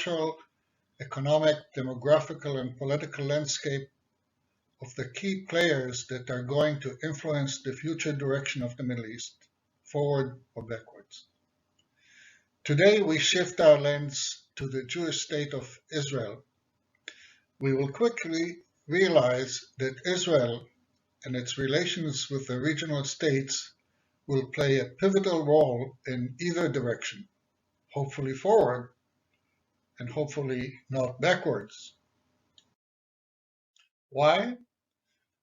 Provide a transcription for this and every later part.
cultural, economic, demographical, and political landscape of the key players that are going to influence the future direction of the Middle East, forward or backwards. Today we shift our lens to the Jewish state of Israel. We will quickly realize that Israel and its relations with the regional states will play a pivotal role in either direction, hopefully forward and hopefully not backwards. Why?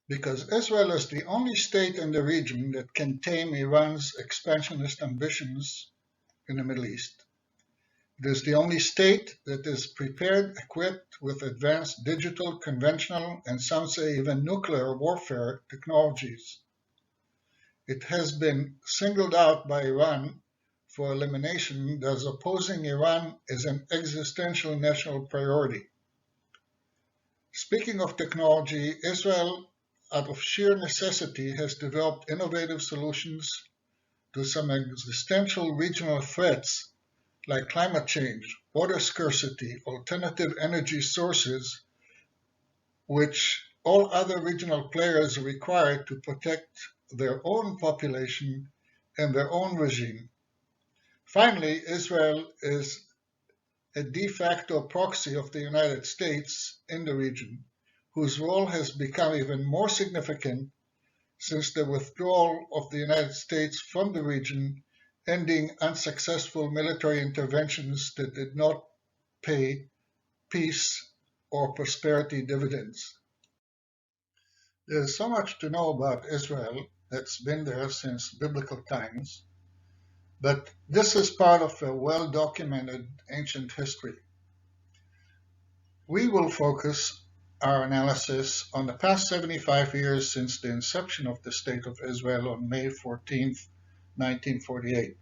Because Israel is the only state in the region that can tame Iran's expansionist ambitions in the Middle East. It is the only state that is prepared, equipped with advanced digital, conventional, and some say even nuclear warfare technologies. It has been singled out by Iran for elimination, thus opposing Iran as an existential national priority. Speaking of technology, Israel, out of sheer necessity, has developed innovative solutions to some existential regional threats like climate change, water scarcity, alternative energy sources, which all other regional players require to protect their own population and their own regime. Finally, Israel is a de facto proxy of the United States in the region, whose role has become even more significant since the withdrawal of the United States from the region, ending unsuccessful military interventions that did not pay peace or prosperity dividends. There's so much to know about Israel that's been there since biblical times, but this is part of a well-documented ancient history. We will focus our analysis on the past 75 years since the inception of the State of Israel on May 14, 1948.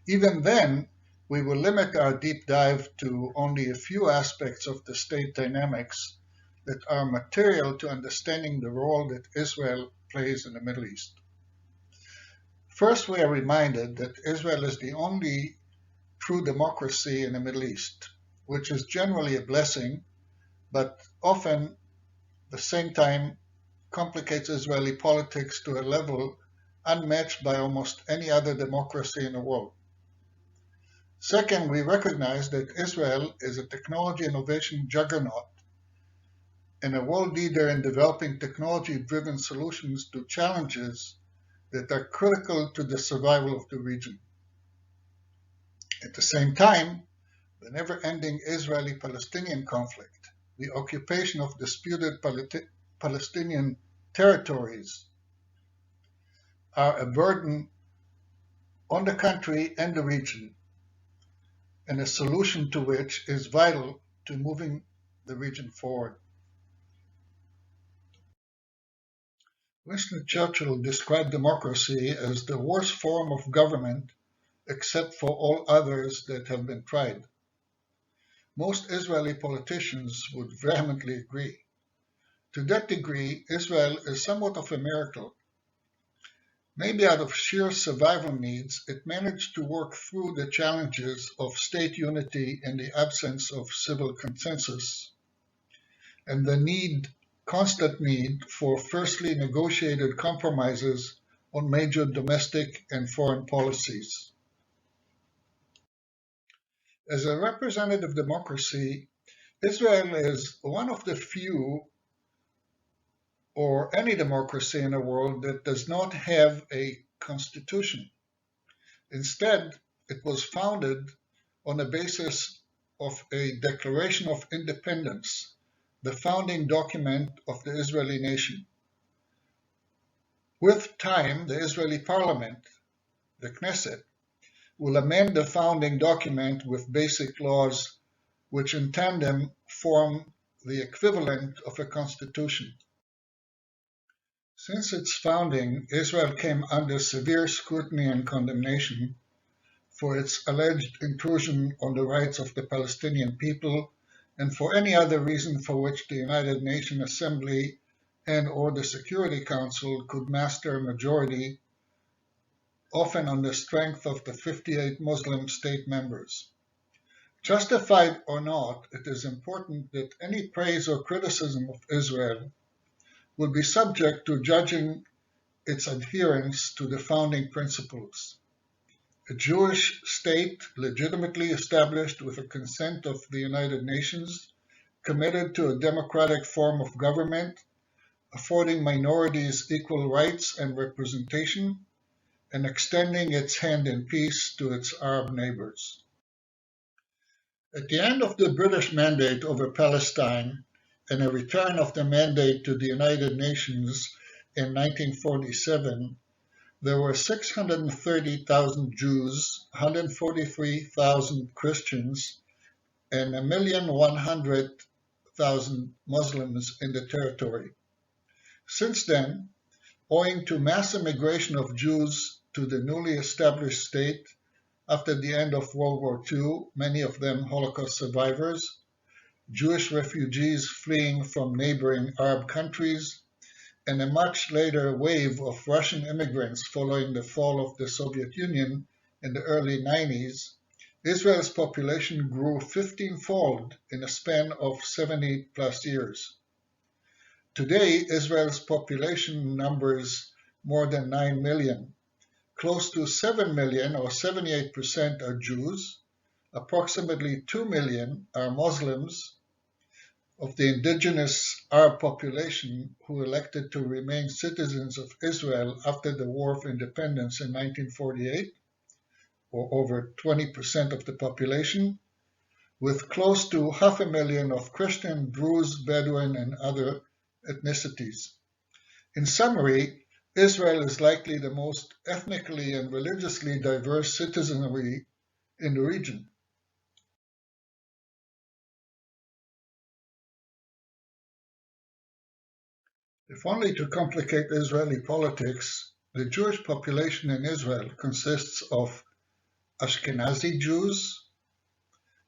Even then, we will limit our deep dive to only a few aspects of the state dynamics that are material to understanding the role that Israel plays in the Middle East. First, we are reminded that Israel is the only true democracy in the Middle East, which is generally a blessing, but often, at the same time, complicates Israeli politics to a level unmatched by almost any other democracy in the world. Second, we recognize that Israel is a technology innovation juggernaut and a world leader in developing technology-driven solutions to challenges that are critical to the survival of the region. At the same time, the never-ending Israeli-Palestinian conflict, the occupation of disputed Palestinian territories, are a burden on the country and the region, and a solution to which is vital to moving the region forward. Winston Churchill described democracy as the worst form of government except for all others that have been tried. Most Israeli politicians would vehemently agree. To that degree, Israel is somewhat of a miracle. Maybe out of sheer survival needs, it managed to work through the challenges of state unity in the absence of civil consensus, and the constant need for firstly negotiated compromises on major domestic and foreign policies. As a representative democracy, Israel is one of the few, or any democracy in the world, that does not have a constitution. Instead, it was founded on the basis of a Declaration of Independence, the founding document of the Israeli nation. With time, the Israeli parliament, the Knesset, will amend the founding document with basic laws which in tandem form the equivalent of a constitution. Since its founding, Israel came under severe scrutiny and condemnation for its alleged intrusion on the rights of the Palestinian people and for any other reason for which the United Nations Assembly and/or the Security Council could master a majority, often on the strength of the 58 Muslim state members. Justified or not, it is important that any praise or criticism of Israel will be subject to judging its adherence to the founding principles. A Jewish state legitimately established with the consent of the United Nations, committed to a democratic form of government, affording minorities equal rights and representation, and extending its hand in peace to its Arab neighbors. At the end of the British mandate over Palestine and a return of the mandate to the United Nations in 1947, there were 630,000 Jews, 143,000 Christians, and 1,100,000 Muslims in the territory. Since then, owing to mass immigration of Jews to the newly established state after the end of World War II, many of them Holocaust survivors, Jewish refugees fleeing from neighboring Arab countries, and a much later wave of Russian immigrants following the fall of the Soviet Union in the early 90s, Israel's population grew 15-fold in a span of 70 plus years. Today, Israel's population numbers more than 9 million. Close to 7 million, or 78%, are Jews, approximately 2 million are Muslims. Of the indigenous Arab population who elected to remain citizens of Israel after the War of Independence in 1948, or over 20% of the population, with close to 500,000 of Christian, Druze, Bedouin, and other ethnicities. In summary, Israel is likely the most ethnically and religiously diverse citizenry in the region. If only to complicate Israeli politics, the Jewish population in Israel consists of Ashkenazi Jews,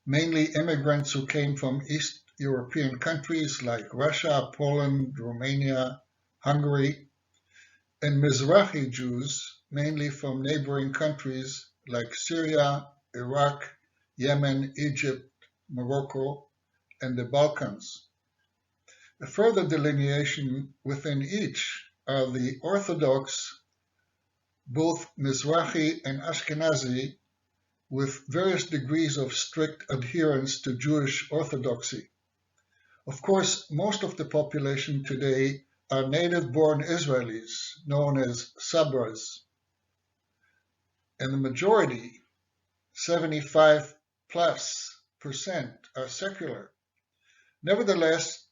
mainly immigrants who came from East European countries like Russia, Poland, Romania, Hungary, and Mizrahi Jews, mainly from neighboring countries like Syria, Iraq, Yemen, Egypt, Morocco, and the Balkans. A further delineation within each are the Orthodox, both Mizrahi and Ashkenazi, with various degrees of strict adherence to Jewish orthodoxy. Of course, most of the population today are native-born Israelis, known as Sabras, and the majority, 75+%, are secular. Nevertheless,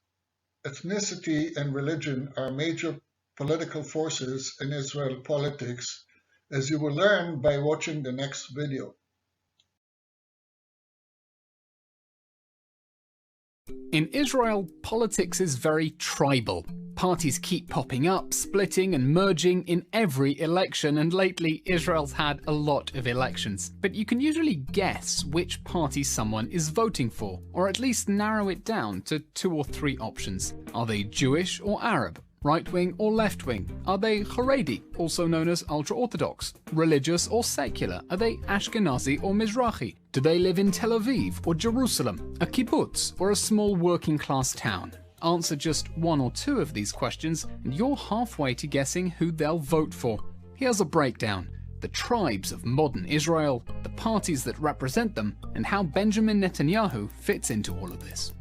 ethnicity and religion are major political forces in Israel politics, as you will learn by watching the next video. In Israel, politics is very tribal. Parties keep popping up, splitting and merging in every election, and lately Israel's had a lot of elections. But you can usually guess which party someone is voting for, or at least narrow it down to 2 or 3 options. Are they Jewish or Arab? Right-wing or left-wing? Are they Haredi, also known as ultra-Orthodox? Religious or secular? Are they Ashkenazi or Mizrahi? Do they live in Tel Aviv or Jerusalem, a kibbutz or a small working-class town? Answer just 1 or 2 of these questions and you're halfway to guessing who they'll vote for. Here's a breakdown: the tribes of modern Israel, the parties that represent them, and how Benjamin Netanyahu fits into all of this.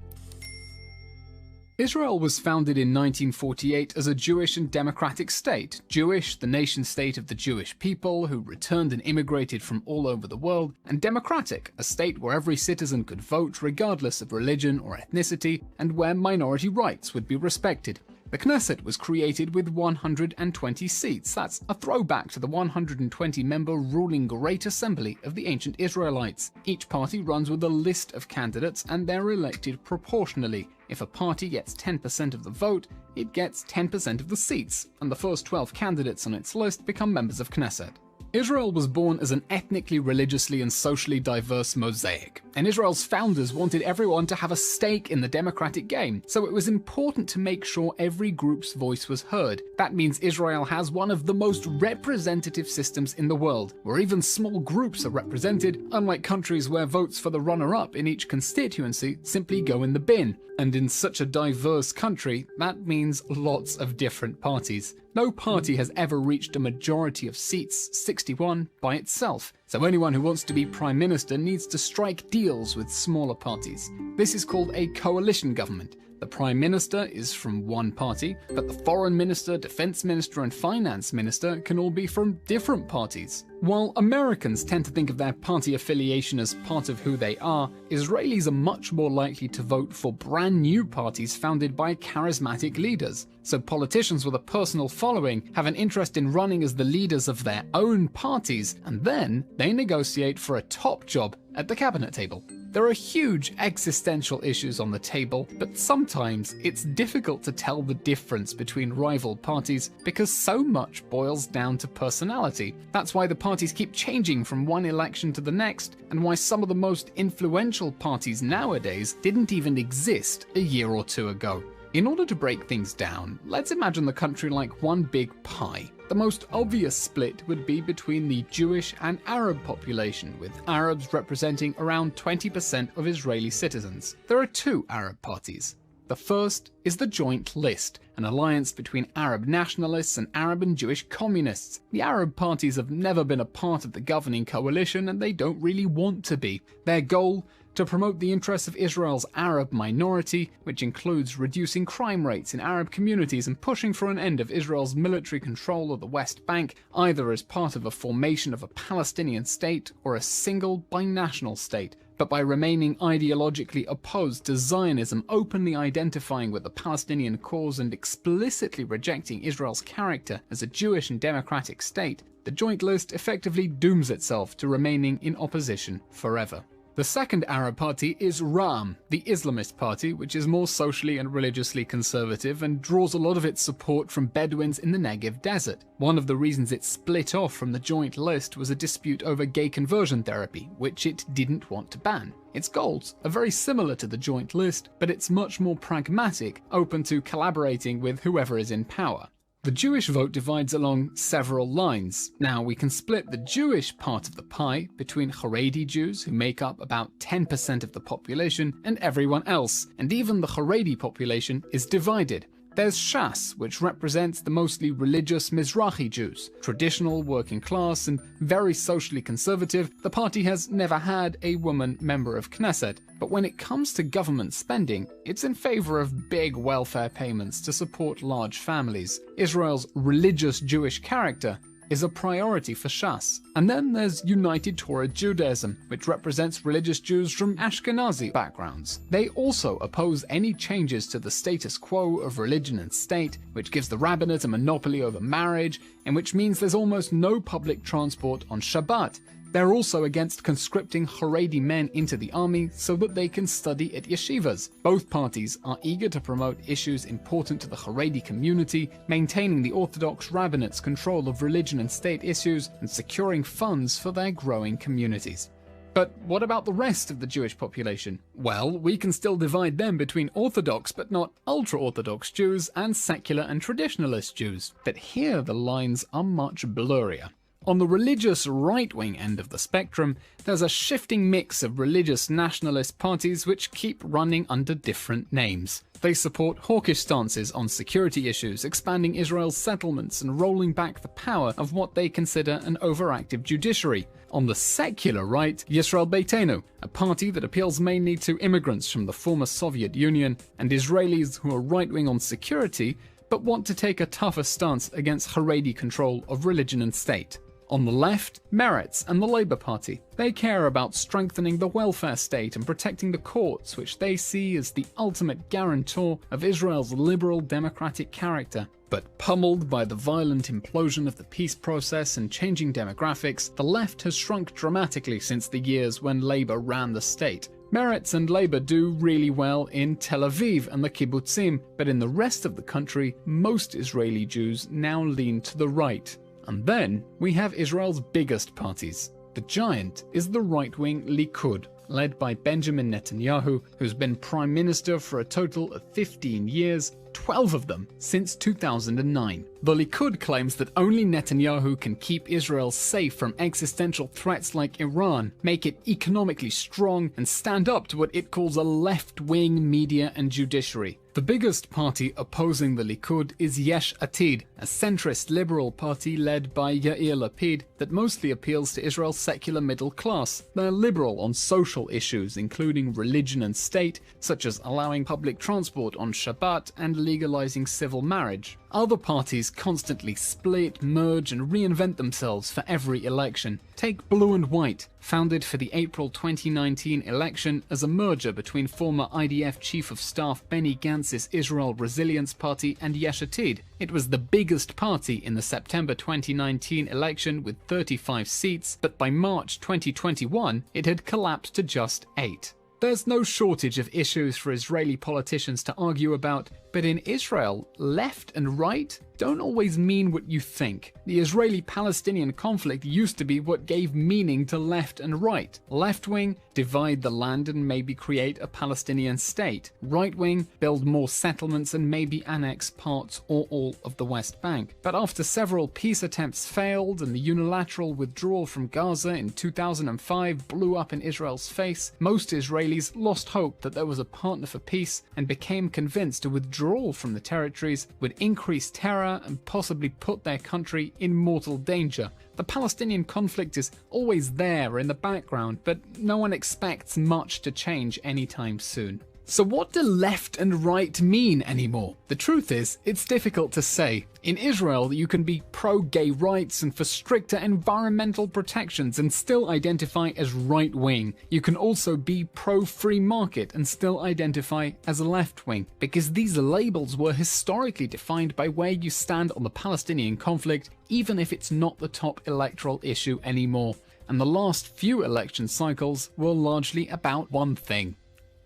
Israel was founded in 1948 as a Jewish and democratic state. Jewish, the nation-state of the Jewish people who returned and immigrated from all over the world, and democratic, a state where every citizen could vote regardless of religion or ethnicity, and where minority rights would be respected. The Knesset was created with 120 seats. That's a throwback to the 120-member ruling Great Assembly of the ancient Israelites. Each party runs with a list of candidates and they're elected proportionally. If a party gets 10% of the vote, it gets 10% of the seats, and the first 12 candidates on its list become members of Knesset. Israel was born as an ethnically, religiously, and socially diverse mosaic, and Israel's founders wanted everyone to have a stake in the democratic game, so it was important to make sure every group's voice was heard. That means Israel has one of the most representative systems in the world, where even small groups are represented, unlike countries where votes for the runner-up in each constituency simply go in the bin. And in such a diverse country, that means lots of different parties. No party has ever reached a majority of seats, 61, by itself, so anyone who wants to be prime minister needs to strike deals with smaller parties. This is called a coalition government. The prime minister is from one party, but the foreign minister, defense minister, and finance minister can all be from different parties. While Americans tend to think of their party affiliation as part of who they are, Israelis are much more likely to vote for brand new parties founded by charismatic leaders. So politicians with a personal following have an interest in running as the leaders of their own parties, and then they negotiate for a top job at the cabinet table. There are huge existential issues on the table, but sometimes it's difficult to tell the difference between rival parties because so much boils down to personality. That's why the parties keep changing from one election to the next, and why some of the most influential parties nowadays didn't even exist a year or two ago. In order to break things down, let's imagine the country like one big pie. The most obvious split would be between the Jewish and Arab population, with Arabs representing around 20% of Israeli citizens. There are two Arab parties. The first is the Joint List, an alliance between Arab nationalists and Arab and Jewish communists. The Arab parties have never been a part of the governing coalition, and they don't really want to be. Their goal? To promote the interests of Israel's Arab minority, which includes reducing crime rates in Arab communities and pushing for an end of Israel's military control of the West Bank, either as part of a formation of a Palestinian state or a single binational state, but by remaining ideologically opposed to Zionism, openly identifying with the Palestinian cause and explicitly rejecting Israel's character as a Jewish and democratic state. The Joint List effectively dooms itself to remaining in opposition forever. The second Arab party is Ra'am, the Islamist party, which is more socially and religiously conservative and draws a lot of its support from Bedouins in the Negev desert. One of the reasons it split off from the Joint List was a dispute over gay conversion therapy, which it didn't want to ban. Its goals are very similar to the Joint List, but it's much more pragmatic, open to collaborating with whoever is in power. The Jewish vote divides along several lines. Now, we can split the Jewish part of the pie between Haredi Jews, who make up about 10% of the population, and everyone else, and even the Haredi population is divided. There's Shas, which represents the mostly religious Mizrahi Jews. Traditional, working class, and very socially conservative, the party has never had a woman member of Knesset. But when it comes to government spending, it's in favor of big welfare payments to support large families. Israel's religious Jewish character is a priority for Shas. And then there's United Torah Judaism, which represents religious Jews from Ashkenazi backgrounds. They also oppose any changes to the status quo of religion and state, which gives the rabbinate a monopoly over marriage, and which means there's almost no public transport on Shabbat. They're also against conscripting Haredi men into the army so that they can study at yeshivas. Both parties are eager to promote issues important to the Haredi community, maintaining the Orthodox rabbinate's control of religion and state issues, and securing funds for their growing communities. But what about the rest of the Jewish population? Well, we can still divide them between Orthodox but not ultra-Orthodox Jews and secular and traditionalist Jews. But here the lines are much blurrier. On the religious right-wing end of the spectrum, there's a shifting mix of religious nationalist parties which keep running under different names. They support hawkish stances on security issues, expanding Israel's settlements and rolling back the power of what they consider an overactive judiciary. On the secular right, Yisrael Beitenu, a party that appeals mainly to immigrants from the former Soviet Union and Israelis who are right-wing on security, but want to take a tougher stance against Haredi control of religion and state. On the left, Meretz and the Labour Party. They care about strengthening the welfare state and protecting the courts, which they see as the ultimate guarantor of Israel's liberal democratic character. But pummeled by the violent implosion of the peace process and changing demographics, the left has shrunk dramatically since the years when Labour ran the state. Meretz and Labour do really well in Tel Aviv and the kibbutzim, but in the rest of the country, most Israeli Jews now lean to the right. And then we have Israel's biggest parties. The giant is the right-wing Likud, led by Benjamin Netanyahu, who's been prime minister for a total of 15 years, 12 of them since 2009. The Likud claims that only Netanyahu can keep Israel safe from existential threats like Iran, make it economically strong, and stand up to what it calls a left-wing media and judiciary. The biggest party opposing the Likud is Yesh Atid, a centrist liberal party led by Yair Lapid that mostly appeals to Israel's secular middle class. They're liberal on social issues, including religion and state, such as allowing public transport on Shabbat and legalizing civil marriage. Other parties constantly split, merge, and reinvent themselves for every election. Take Blue and White, founded for the April 2019 election as a merger between former IDF Chief of Staff Benny Gantz's Israel Resilience Party and Yesh Atid. It was the biggest party in the September 2019 election with 35 seats, but by March 2021, it had collapsed to just 8. There's no shortage of issues for Israeli politicians to argue about, but in Israel, left and right don't always mean what you think. The Israeli-Palestinian conflict used to be what gave meaning to left and right. Left-wing, divide the land and maybe create a Palestinian state. Right-wing, build more settlements and maybe annex parts or all of the West Bank. But after several peace attempts failed and the unilateral withdrawal from Gaza in 2005 blew up in Israel's face, most Israelis lost hope that there was a partner for peace and became convinced a withdrawal from the territories would increase terror and possibly put their country in mortal danger. The Palestinian conflict is always there in the background, but no one expects much to change anytime soon. So what do left and right mean anymore? The truth is, it's difficult to say. In Israel, you can be pro-gay rights and for stricter environmental protections and still identify as right-wing. You can also be pro-free market and still identify as left-wing, because these labels were historically defined by where you stand on the Palestinian conflict, even if it's not the top electoral issue anymore. And the last few election cycles were largely about one thing: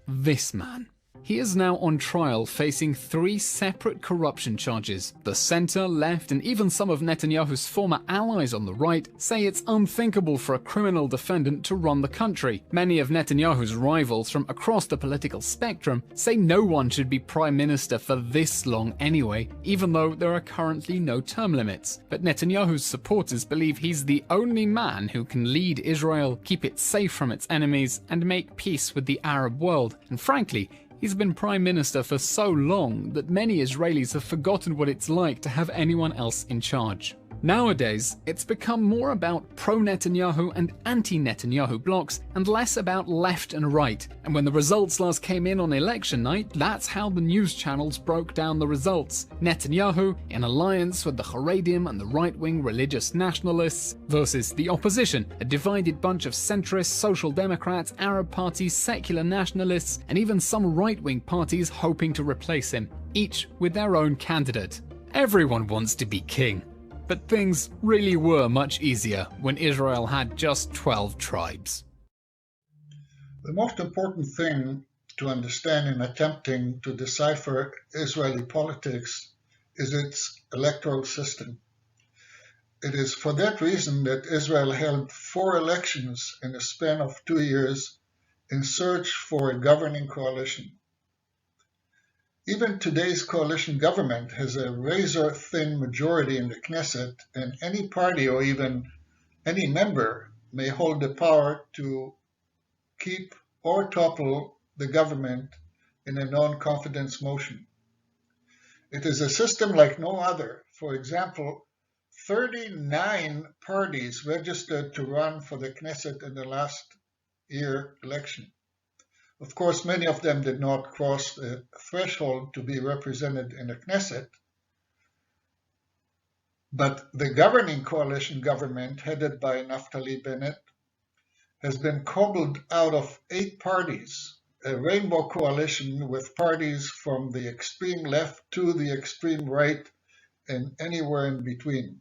this man. He is now on trial facing 3 separate corruption charges. The center, left, and even some of Netanyahu's former allies on the right say it's unthinkable for a criminal defendant to run the country. Many of Netanyahu's rivals from across the political spectrum say no one should be prime minister for this long anyway, even though there are currently no term limits. But Netanyahu's supporters believe he's the only man who can lead Israel, keep it safe from its enemies, and make peace with the Arab world. And frankly, he's been prime minister for so long that many Israelis have forgotten what it's like to have anyone else in charge. Nowadays, it's become more about pro-Netanyahu and anti-Netanyahu blocs and less about left and right. And when the results last came in on election night, that's how the news channels broke down the results. Netanyahu, in alliance with the Haredim and the right-wing religious nationalists, versus the opposition, a divided bunch of centrists, social democrats, Arab parties, secular nationalists, and even some right-wing parties hoping to replace him, each with their own candidate. Everyone wants to be king. But things really were much easier when Israel had just 12 tribes. The most important thing to understand in attempting to decipher Israeli politics is its electoral system. It is for that reason that Israel held 4 elections in a span of 2 years in search for a governing coalition. Even today's coalition government has a razor-thin majority in the Knesset, and any party or even any member may hold the power to keep or topple the government in a non-confidence motion. It is a system like no other. For example, 39 parties registered to run for the Knesset in the last year election. Of course, many of them did not cross the threshold to be represented in the Knesset, but the governing coalition government, headed by Naftali Bennett, has been cobbled out of 8 parties, a rainbow coalition with parties from the extreme left to the extreme right and anywhere in between.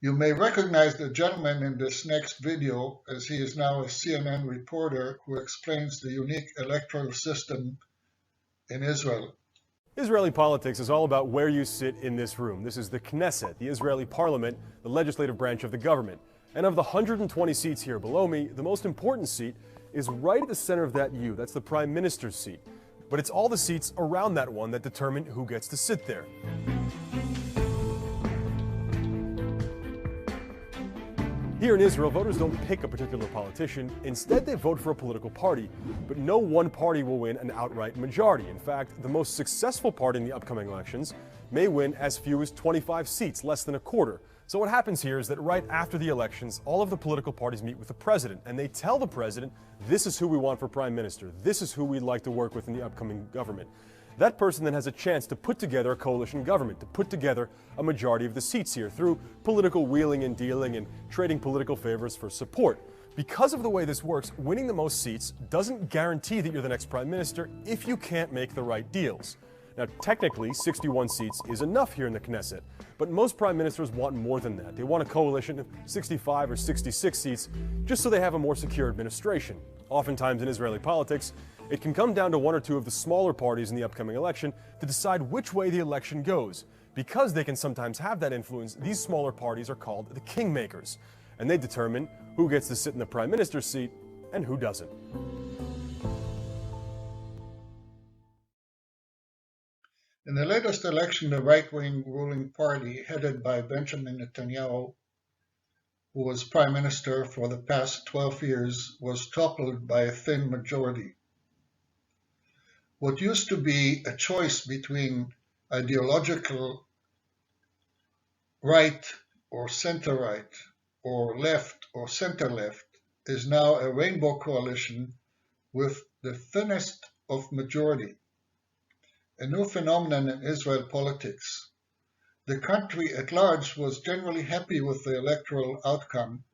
You may recognize the gentleman in this next video, as he is now a CNN reporter who explains the unique electoral system in Israel. Israeli politics is all about where you sit in this room. This is the Knesset, the Israeli parliament, the legislative branch of the government. And of the 120 seats here below me, the most important seat is right at the center of that U. That's the prime minister's seat. But it's all the seats around that one that determine who gets to sit there. Here in Israel, voters don't pick a particular politician. Instead, they vote for a political party. But no one party will win an outright majority. In fact, the most successful party in the upcoming elections may win as few as 25 seats, less than a quarter. So what happens here is that right after the elections, all of the political parties meet with the president, and they tell the president, this is who we want for prime minister. This is who we'd like to work with in the upcoming government. That person then has a chance to put together a coalition government, to put together a majority of the seats here through political wheeling and dealing and trading political favors for support. Because of the way this works, winning the most seats doesn't guarantee that you're the next prime minister if you can't make the right deals. Now, technically, 61 seats is enough here in the Knesset, but most prime ministers want more than that. They want a coalition of 65 or 66 seats just so they have a more secure administration. Oftentimes in Israeli politics, it can come down to one or two of the smaller parties in the upcoming election to decide which way the election goes. Because they can sometimes have that influence, these smaller parties are called the kingmakers, and they determine who gets to sit in the prime minister's seat and who doesn't. In the latest election, the right-wing ruling party, headed by Benjamin Netanyahu, who was prime minister for the past 12 years, was toppled by a thin majority. What used to be a choice between ideological right or center-right, or left or center-left, is now a rainbow coalition with the thinnest of majority. A new phenomenon in Israel politics. The country at large was generally happy with the electoral outcome,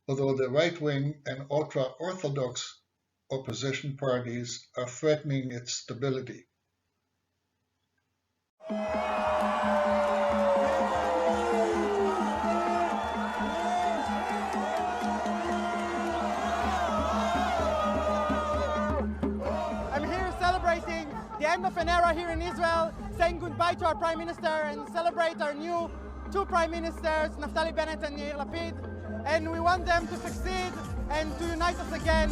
although the right-wing and ultra-Orthodox opposition parties are threatening its stability. I'm here celebrating the end of an era here in Israel, saying goodbye to our Prime Minister and celebrate our new two Prime Ministers, Naftali Bennett and Yair Lapid, and we want them to succeed and to unite us again.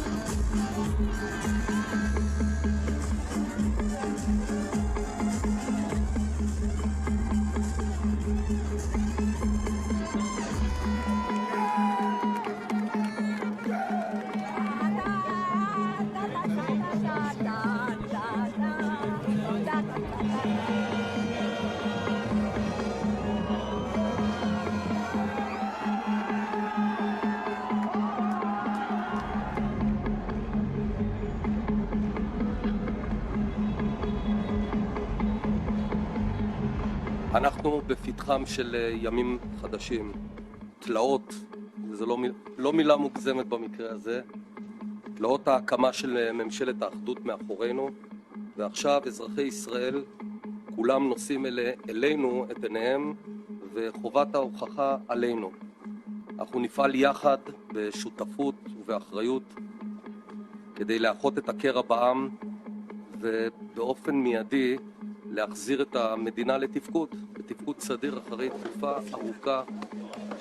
אנחנו בפתחם של ימים חדשים, תלאות, וזו לא מילה מוגזמת במקרה הזה, תלאות ההקמה של ממשלת האחדות מאחורינו, ועכשיו אזרחי ישראל כולם נושאים אלינו את עיניהם, וחובת ההוכחה עלינו. אנחנו נפעל יחד בשותפות ובאחריות כדי לאחות את הקרע בעם, ובאופן מיידי להחזיר את המדינה לתפקוד, בתפקוד סדיר אחרי תקופה ארוכה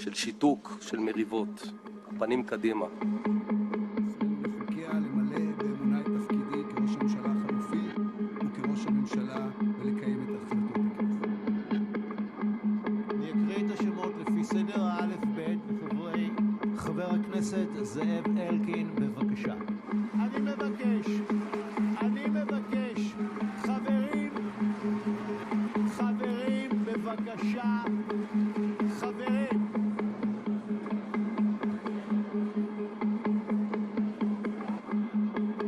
של שיתוק, של מריבות, הפנים קדימה. לחוקיה למלא באמונה את תפקידי כראש הממשלה החלופי וכראש הממשלה ולקיים את החלטות הכנסת. אני אקריא את השמות לפי סדר האל"ף-בית חבר הכנסת זאב אלקין, בבקשה. אני מבקש, חברים, בבקשה, חברים.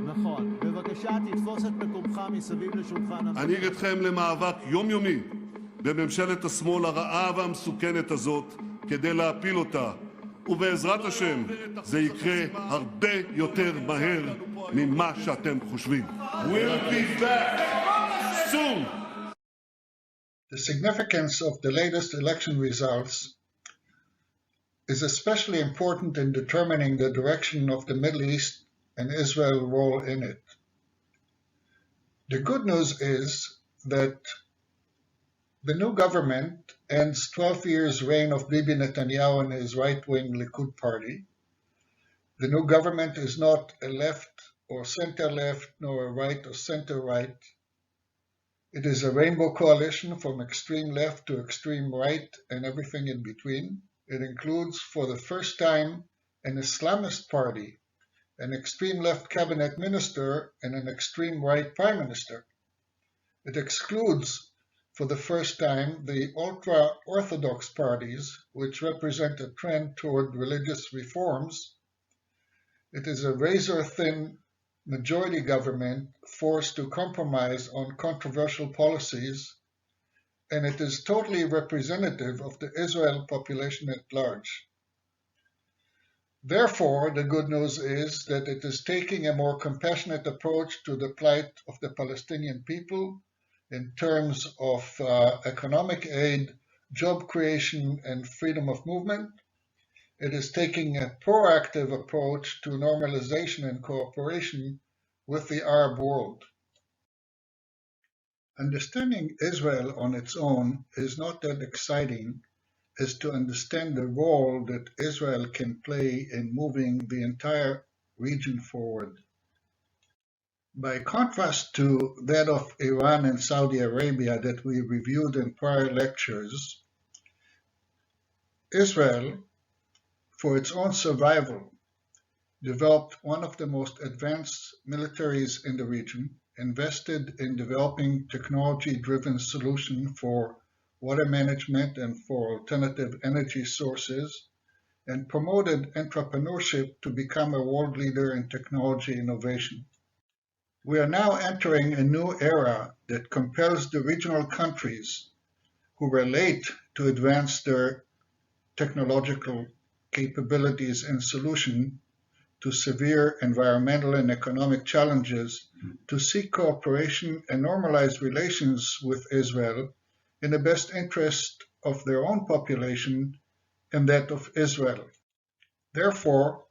נכון, בבקשה תתפוס את מקומך מסביב לשולחן הממשלה. אני אתכם למאבק יומיומי בממשלת השמאל הרעה והמסוכנת הזאת כדי להפיל אותה, ובעזרת השם זה יקרה הרבה יותר מהר ממה שאתם חושבים. We'll be back soon. The significance of the latest election results is especially important in determining the direction of the Middle East and Israel's role in it. The good news is that The new government ends 12 years' reign of Bibi Netanyahu and his right-wing Likud party. The new government is not a left or center-left, nor a right or center-right. It is a rainbow coalition from extreme left to extreme right and everything in between. It includes, for the first time, an Islamist party, an extreme left cabinet minister, and an extreme right prime minister. It excludes, for the first time, the ultra-Orthodox parties, which represent a trend toward religious reforms. It is a razor-thin majority government forced to compromise on controversial policies, and it is totally representative of the Israel population at large. Therefore, the good news is that it is taking a more compassionate approach to the plight of the Palestinian people in terms of economic aid, job creation, and freedom of movement. It is taking a proactive approach to normalization and cooperation with the Arab world. Understanding Israel on its own is not that exciting as to understand the role that Israel can play in moving the entire region forward. By contrast to that of Iran and Saudi Arabia that we reviewed in prior lectures, Israel, for its own survival, developed one of the most advanced militaries in the region, invested in developing technology-driven solutions for water management and for alternative energy sources, and promoted entrepreneurship to become a world leader in technology innovation. We are now entering a new era that compels the regional countries who were late to advance their technological capabilities and solutions to severe environmental and economic challenges to seek cooperation and normalize relations with Israel in the best interest of their own population and that of Israel. Therefore,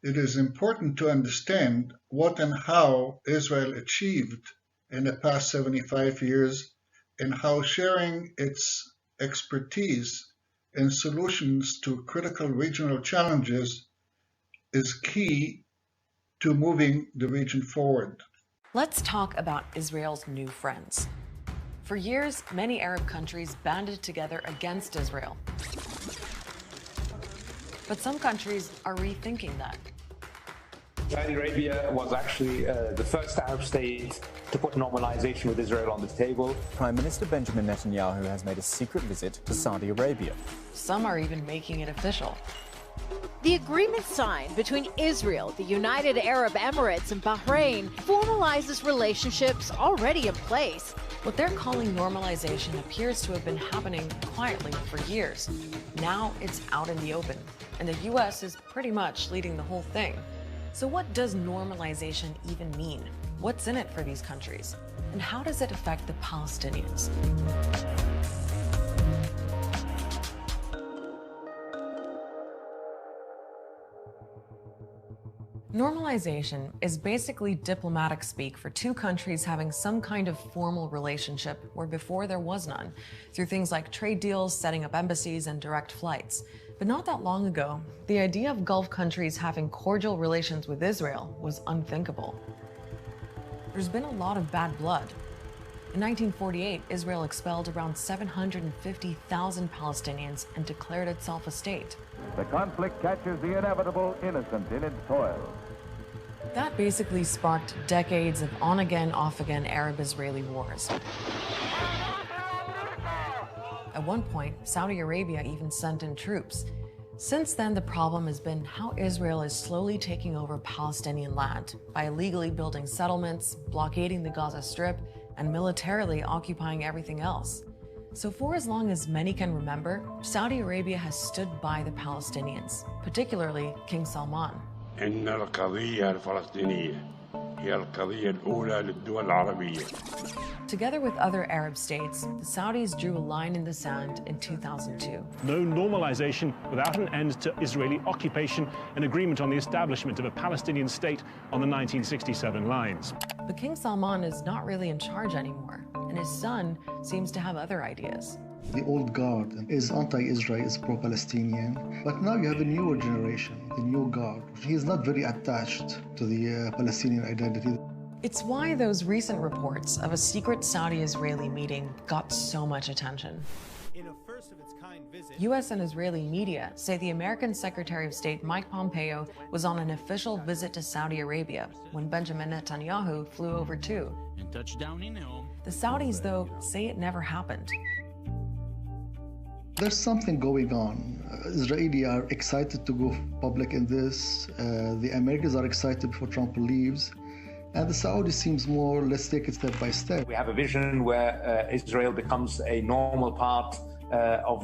it is important to understand what and how Israel achieved in the past 75 years and how sharing its expertise and solutions to critical regional challenges is key to moving the region forward. Let's talk about Israel's new friends. For years, many Arab countries banded together against Israel. But some countries are rethinking that. Saudi Arabia was actually the first Arab state to put normalization with Israel on the table. Prime Minister Benjamin Netanyahu has made a secret visit to Saudi Arabia. Some are even making it official. The agreement signed between Israel, the United Arab Emirates, and Bahrain formalizes relationships already in place. What they're calling normalization appears to have been happening quietly for years. Now it's out in the open, and the U.S. is pretty much leading the whole thing. So what does normalization even mean? What's in it for these countries? And how does it affect the Palestinians? Normalization is basically diplomatic speak for two countries having some kind of formal relationship where before there was none, through things like trade deals, setting up embassies, and direct flights. But not that long ago, the idea of Gulf countries having cordial relations with Israel was unthinkable. There's been a lot of bad blood. In 1948, Israel expelled around 750,000 Palestinians and declared itself a state. The conflict catches the inevitable innocent in its toil. That basically sparked decades of on-again, off-again Arab-Israeli wars. At one point, Saudi Arabia even sent in troops. Since then, the problem has been how Israel is slowly taking over Palestinian land by illegally building settlements, blockading the Gaza Strip, and militarily occupying everything else. So for as long as many can remember, Saudi Arabia has stood by the Palestinians, particularly King Salman. إن القضية الفلسطينية هي القضية الأولى للدول العربية. Together with other Arab states, the Saudis drew a line in the sand in 2002. No normalization without an end to Israeli occupation and agreement on the establishment of a Palestinian state on the 1967 lines. But King Salman is not really in charge anymore, and his son seems to have other ideas. The old guard is anti-Israel, is pro-Palestinian, but now you have a newer generation, the new guard. He is not very attached to the Palestinian identity. It's why those recent reports of a secret Saudi-Israeli meeting got so much attention. In a first-of-its-kind visit, U.S. and Israeli media say the American Secretary of State Mike Pompeo was on an official visit to Saudi Arabia when Benjamin Netanyahu flew over too. And touched down in home. The Saudis, though, say it never happened. There's something going on. Israelis are excited to go public in this. The Americans are excited before Trump leaves. And the Saudis seems more, let's take it step by step. We have a vision where Israel becomes a normal part of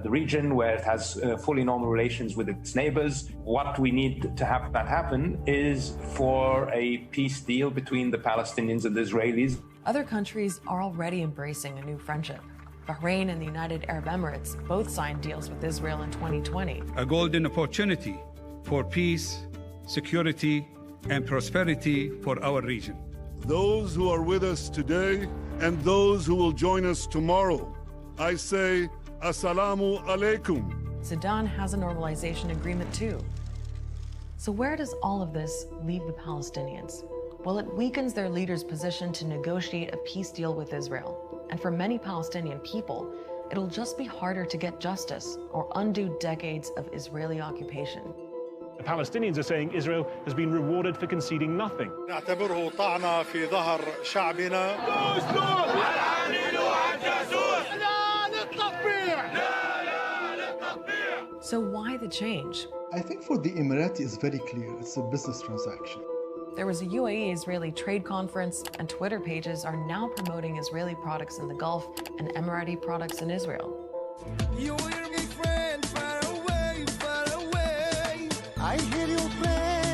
the region, where it has fully normal relations with its neighbors. What we need to have that happen is for a peace deal between the Palestinians and the Israelis. Other countries are already embracing a new friendship. Bahrain and the United Arab Emirates both signed deals with Israel in 2020. A golden opportunity for peace, security, and prosperity for our region. Those who are with us today and those who will join us tomorrow, I say, Assalamu alaikum. Sudan has a normalization agreement too. So where does all of this leave the Palestinians? Well, it weakens their leaders' position to negotiate a peace deal with Israel. And for many Palestinian people, it'll just be harder to get justice or undo decades of Israeli occupation. The Palestinians are saying Israel has been rewarded for conceding nothing. نعتبره طعنة في ظهر شعبنا. So why the change? I think for the Emirati it's very clear. It's a business transaction. There was a UAE-Israeli trade conference, and Twitter pages are now promoting Israeli products in the Gulf and Emirati products in Israel. You hear me, friend, far away, far away. I hear you play.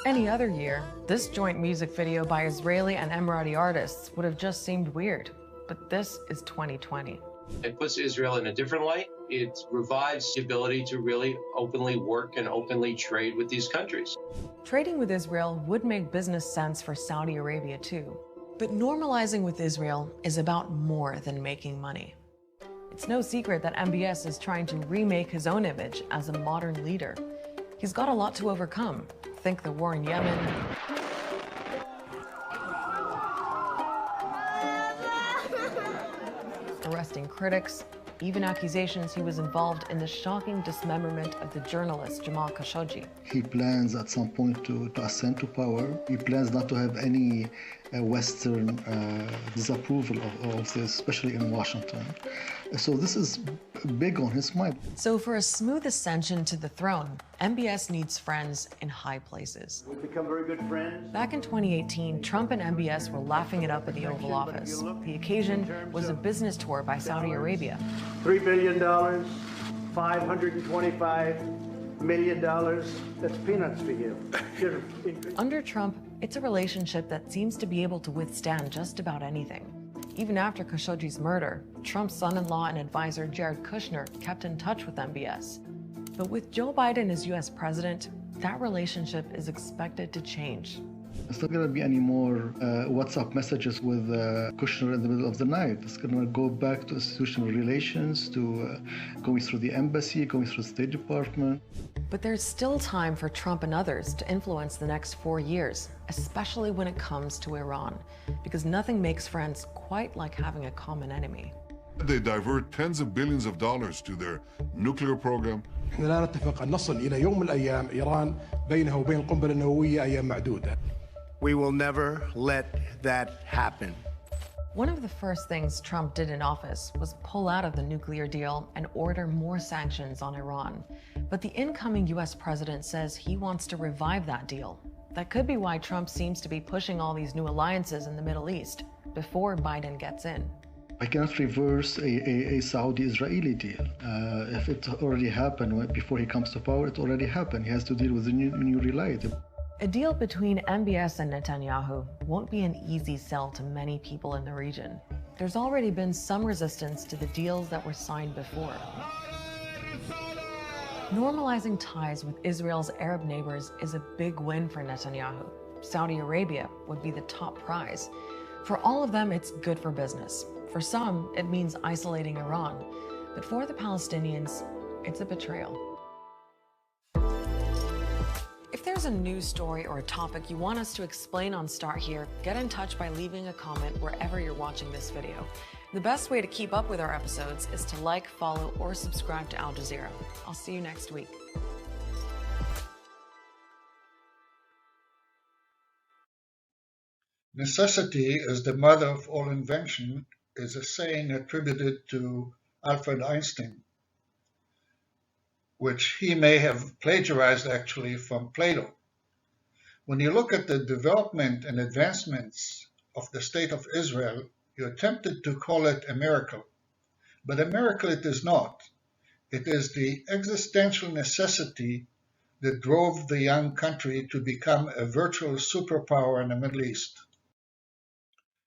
Any other year, this joint music video by Israeli and Emirati artists would have just seemed weird. But this is 2020. It puts Israel in a different light. It revives the ability to really openly work and openly trade with these countries. Trading with Israel would make business sense for Saudi Arabia too. But normalizing with Israel is about more than making money. It's no secret that MBS is trying to remake his own image as a modern leader. He's got a lot to overcome. Think the war in Yemen, arresting critics, even accusations he was involved in the shocking dismemberment of the journalist Jamal Khashoggi. He plans at some point to ascend to power. He plans not to have any Western disapproval of this, especially in Washington. So this is big on his mind. So for a smooth ascension to the throne, MBS needs friends in high places. We've become very good friends. Back in 2018, Trump and MBS were laughing it up at the Oval Office. The occasion was a business tour by Saudi Arabia. $3 billion, $525 million, that's peanuts for you. Under Trump, it's a relationship that seems to be able to withstand just about anything. Even after Khashoggi's murder, Trump's son-in-law and advisor Jared Kushner kept in touch with MBS. But with Joe Biden as US president, that relationship is expected to change. It's not going to be any more WhatsApp messages with Kushner in the middle of the night. It's going to go back to institutional relations, to going through the embassy, going through the State Department. But there's still time for Trump and others to influence the next 4 years, especially when it comes to Iran, because nothing makes friends quite like having a common enemy. They divert tens of billions of dollars to their nuclear program. احنا لا نتفق أن نصل إلى يوم من الأيام إيران بينها وبين القنبلة النووية أيام معدودة. We will never let that happen. One of the first things Trump did in office was pull out of the nuclear deal and order more sanctions on Iran. But the incoming US president says he wants to revive that deal. That could be why Trump seems to be pushing all these new alliances in the Middle East before Biden gets in. I cannot reverse a Saudi-Israeli deal. If it already happened before he comes to power, it already happened. He has to deal with the new reality. A deal between MBS and Netanyahu won't be an easy sell to many people in the region. There's already been some resistance to the deals that were signed before. Normalizing ties with Israel's Arab neighbors is a big win for Netanyahu. Saudi Arabia would be the top prize. For all of them, it's good for business. For some, it means isolating Iran. But for the Palestinians, it's a betrayal. If there's a news story or a topic you want us to explain on Start Here, get in touch by leaving a comment wherever you're watching this video. The best way to keep up with our episodes is to like, follow, or subscribe to Al Jazeera. I'll see you next week. Necessity is the mother of all invention is a saying attributed to Albert Einstein, which he may have plagiarized actually from Plato. When you look at the development and advancements of the State of Israel, you're tempted to call it a miracle. But a miracle it is not. It is the existential necessity that drove the young country to become a virtual superpower in the Middle East.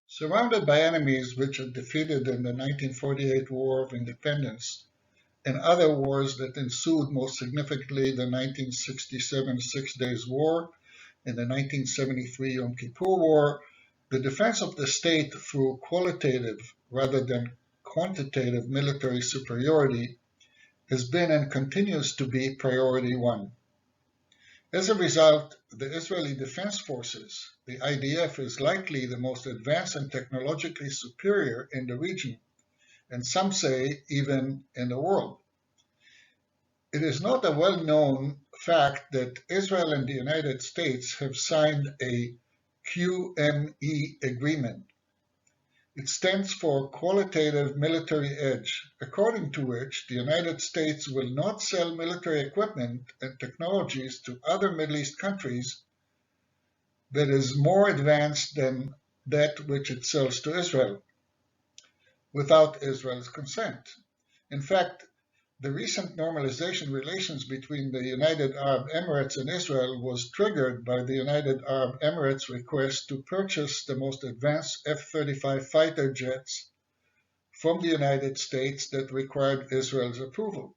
Surrounded by enemies which it defeated in the 1948 War of Independence and other wars that ensued, most significantly the 1967 Six Days War and the 1973 Yom Kippur War, the defense of the state through qualitative rather than quantitative military superiority has been and continues to be priority one. As a result, the Israeli Defense Forces, the IDF, is likely the most advanced and technologically superior in the region, and some say even in the world. It is not a well-known fact that Israel and the United States have signed a QME agreement. It stands for Qualitative Military Edge, according to which the United States will not sell military equipment and technologies to other Middle East countries that is more advanced than that which it sells to Israel, without Israel's consent. In fact, the recent normalization relations between the United Arab Emirates and Israel was triggered by the United Arab Emirates' request to purchase the most advanced F-35 fighter jets from the United States that required Israel's approval.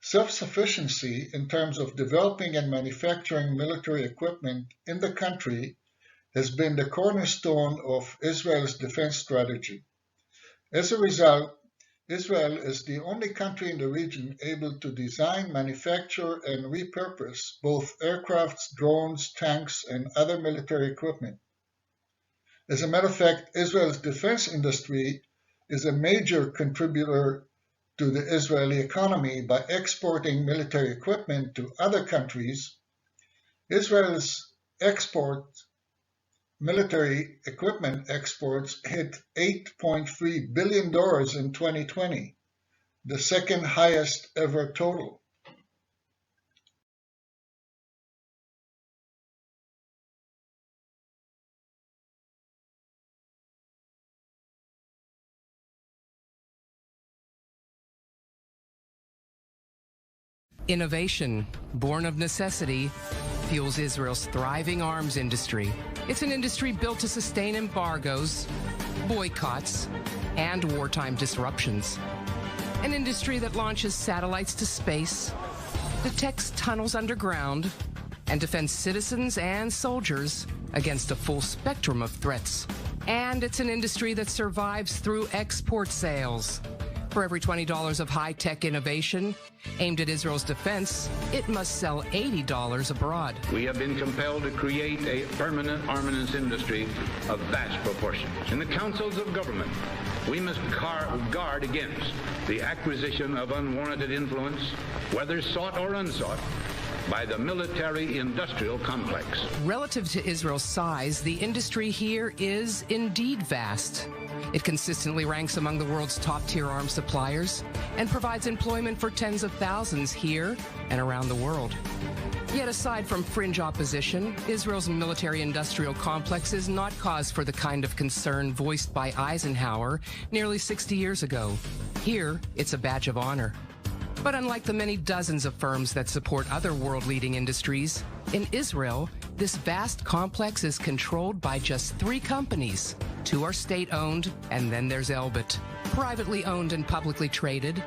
Self-sufficiency in terms of developing and manufacturing military equipment in the country has been the cornerstone of Israel's defense strategy. As a result, Israel is the only country in the region able to design, manufacture, and repurpose both aircrafts, drones, tanks, and other military equipment. As a matter of fact, Israel's defense industry is a major contributor to the Israeli economy by exporting military equipment to other countries. Israel's military equipment exports hit $8.3 billion in 2020, the second highest ever total. Innovation, born of necessity, fuels Israel's thriving arms industry. It's an industry built to sustain embargoes, boycotts, and wartime disruptions. An industry that launches satellites to space, detects tunnels underground, and defends citizens and soldiers against a full spectrum of threats. And it's an industry that survives through export sales. For every $20 of high-tech innovation aimed at Israel's defense, it must sell $80 abroad. We have been compelled to create a permanent armaments industry of vast proportions. In the councils of government, we must guard against the acquisition of unwarranted influence, whether sought or unsought, by the military-industrial complex. Relative to Israel's size, the industry here is indeed vast. It consistently ranks among the world's top-tier arms suppliers and provides employment for tens of thousands here and around the world. Yet aside from fringe opposition, Israel's military-industrial complex is not cause for the kind of concern voiced by Eisenhower nearly 60 years ago. Here, it's a badge of honor. But unlike the many dozens of firms that support other world-leading industries, in Israel, this vast complex is controlled by just 3 companies. 2 are state-owned, and then there's Elbit. Privately owned and publicly traded,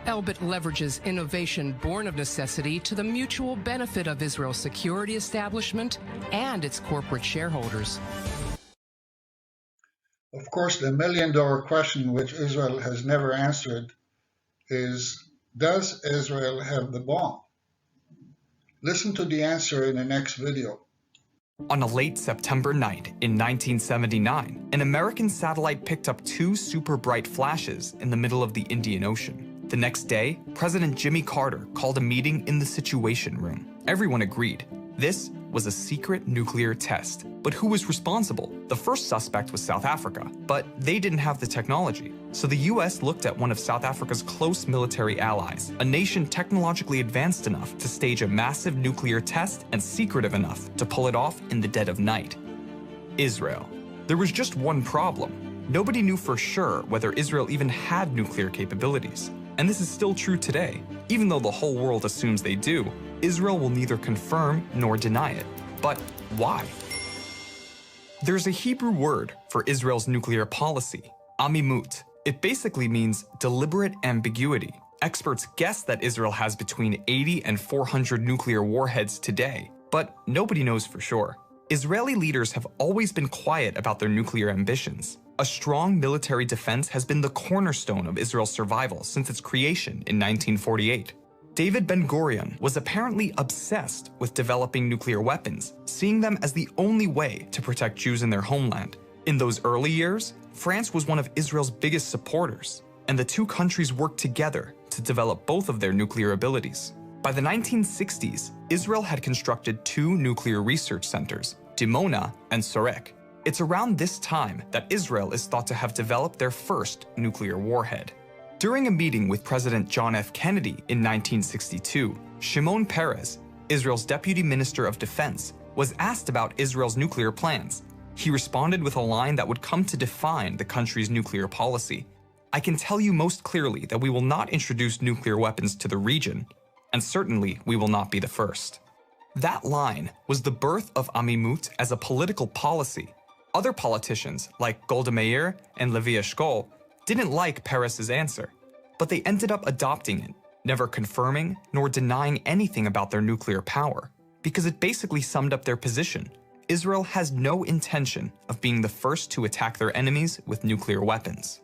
Elbit leverages innovation born of necessity to the mutual benefit of Israel's security establishment and its corporate shareholders. Of course, the million-dollar question which Israel has never answered is, does Israel have the bomb? Listen to the answer in the next video. On a late September night in 1979, an American satellite picked up two super bright flashes in the middle of the Indian Ocean. The next day, President Jimmy Carter called a meeting in the Situation Room. Everyone agreed. This was a secret nuclear test. But who was responsible? The first suspect was South Africa, but they didn't have the technology. So the US looked at one of South Africa's close military allies, a nation technologically advanced enough to stage a massive nuclear test and secretive enough to pull it off in the dead of night. Israel. There was just one problem. Nobody knew for sure whether Israel even had nuclear capabilities. And this is still true today. Even though the whole world assumes they do, Israel will neither confirm nor deny it. But why? There's a Hebrew word for Israel's nuclear policy, amimut. It basically means deliberate ambiguity. Experts guess that Israel has between 80 and 400 nuclear warheads today, but nobody knows for sure. Israeli leaders have always been quiet about their nuclear ambitions. A strong military defense has been the cornerstone of Israel's survival since its creation in 1948. David Ben-Gurion was apparently obsessed with developing nuclear weapons, seeing them as the only way to protect Jews in their homeland. In those early years, France was one of Israel's biggest supporters, and the two countries worked together to develop both of their nuclear abilities. By the 1960s, Israel had constructed two nuclear research centers, Dimona and Sorek. It's around this time that Israel is thought to have developed their first nuclear warhead. During a meeting with President John F. Kennedy in 1962, Shimon Peres, Israel's Deputy Minister of Defense, was asked about Israel's nuclear plans. He responded with a line that would come to define the country's nuclear policy. "I can tell you most clearly that we will not introduce nuclear weapons to the region, and certainly we will not be the first." That line was the birth of amimut as a political policy. Other politicians, like Golda Meir and Levi Eshkol, didn't like Peres's answer, but they ended up adopting it, never confirming nor denying anything about their nuclear power, because it basically summed up their position. Israel has no intention of being the first to attack their enemies with nuclear weapons.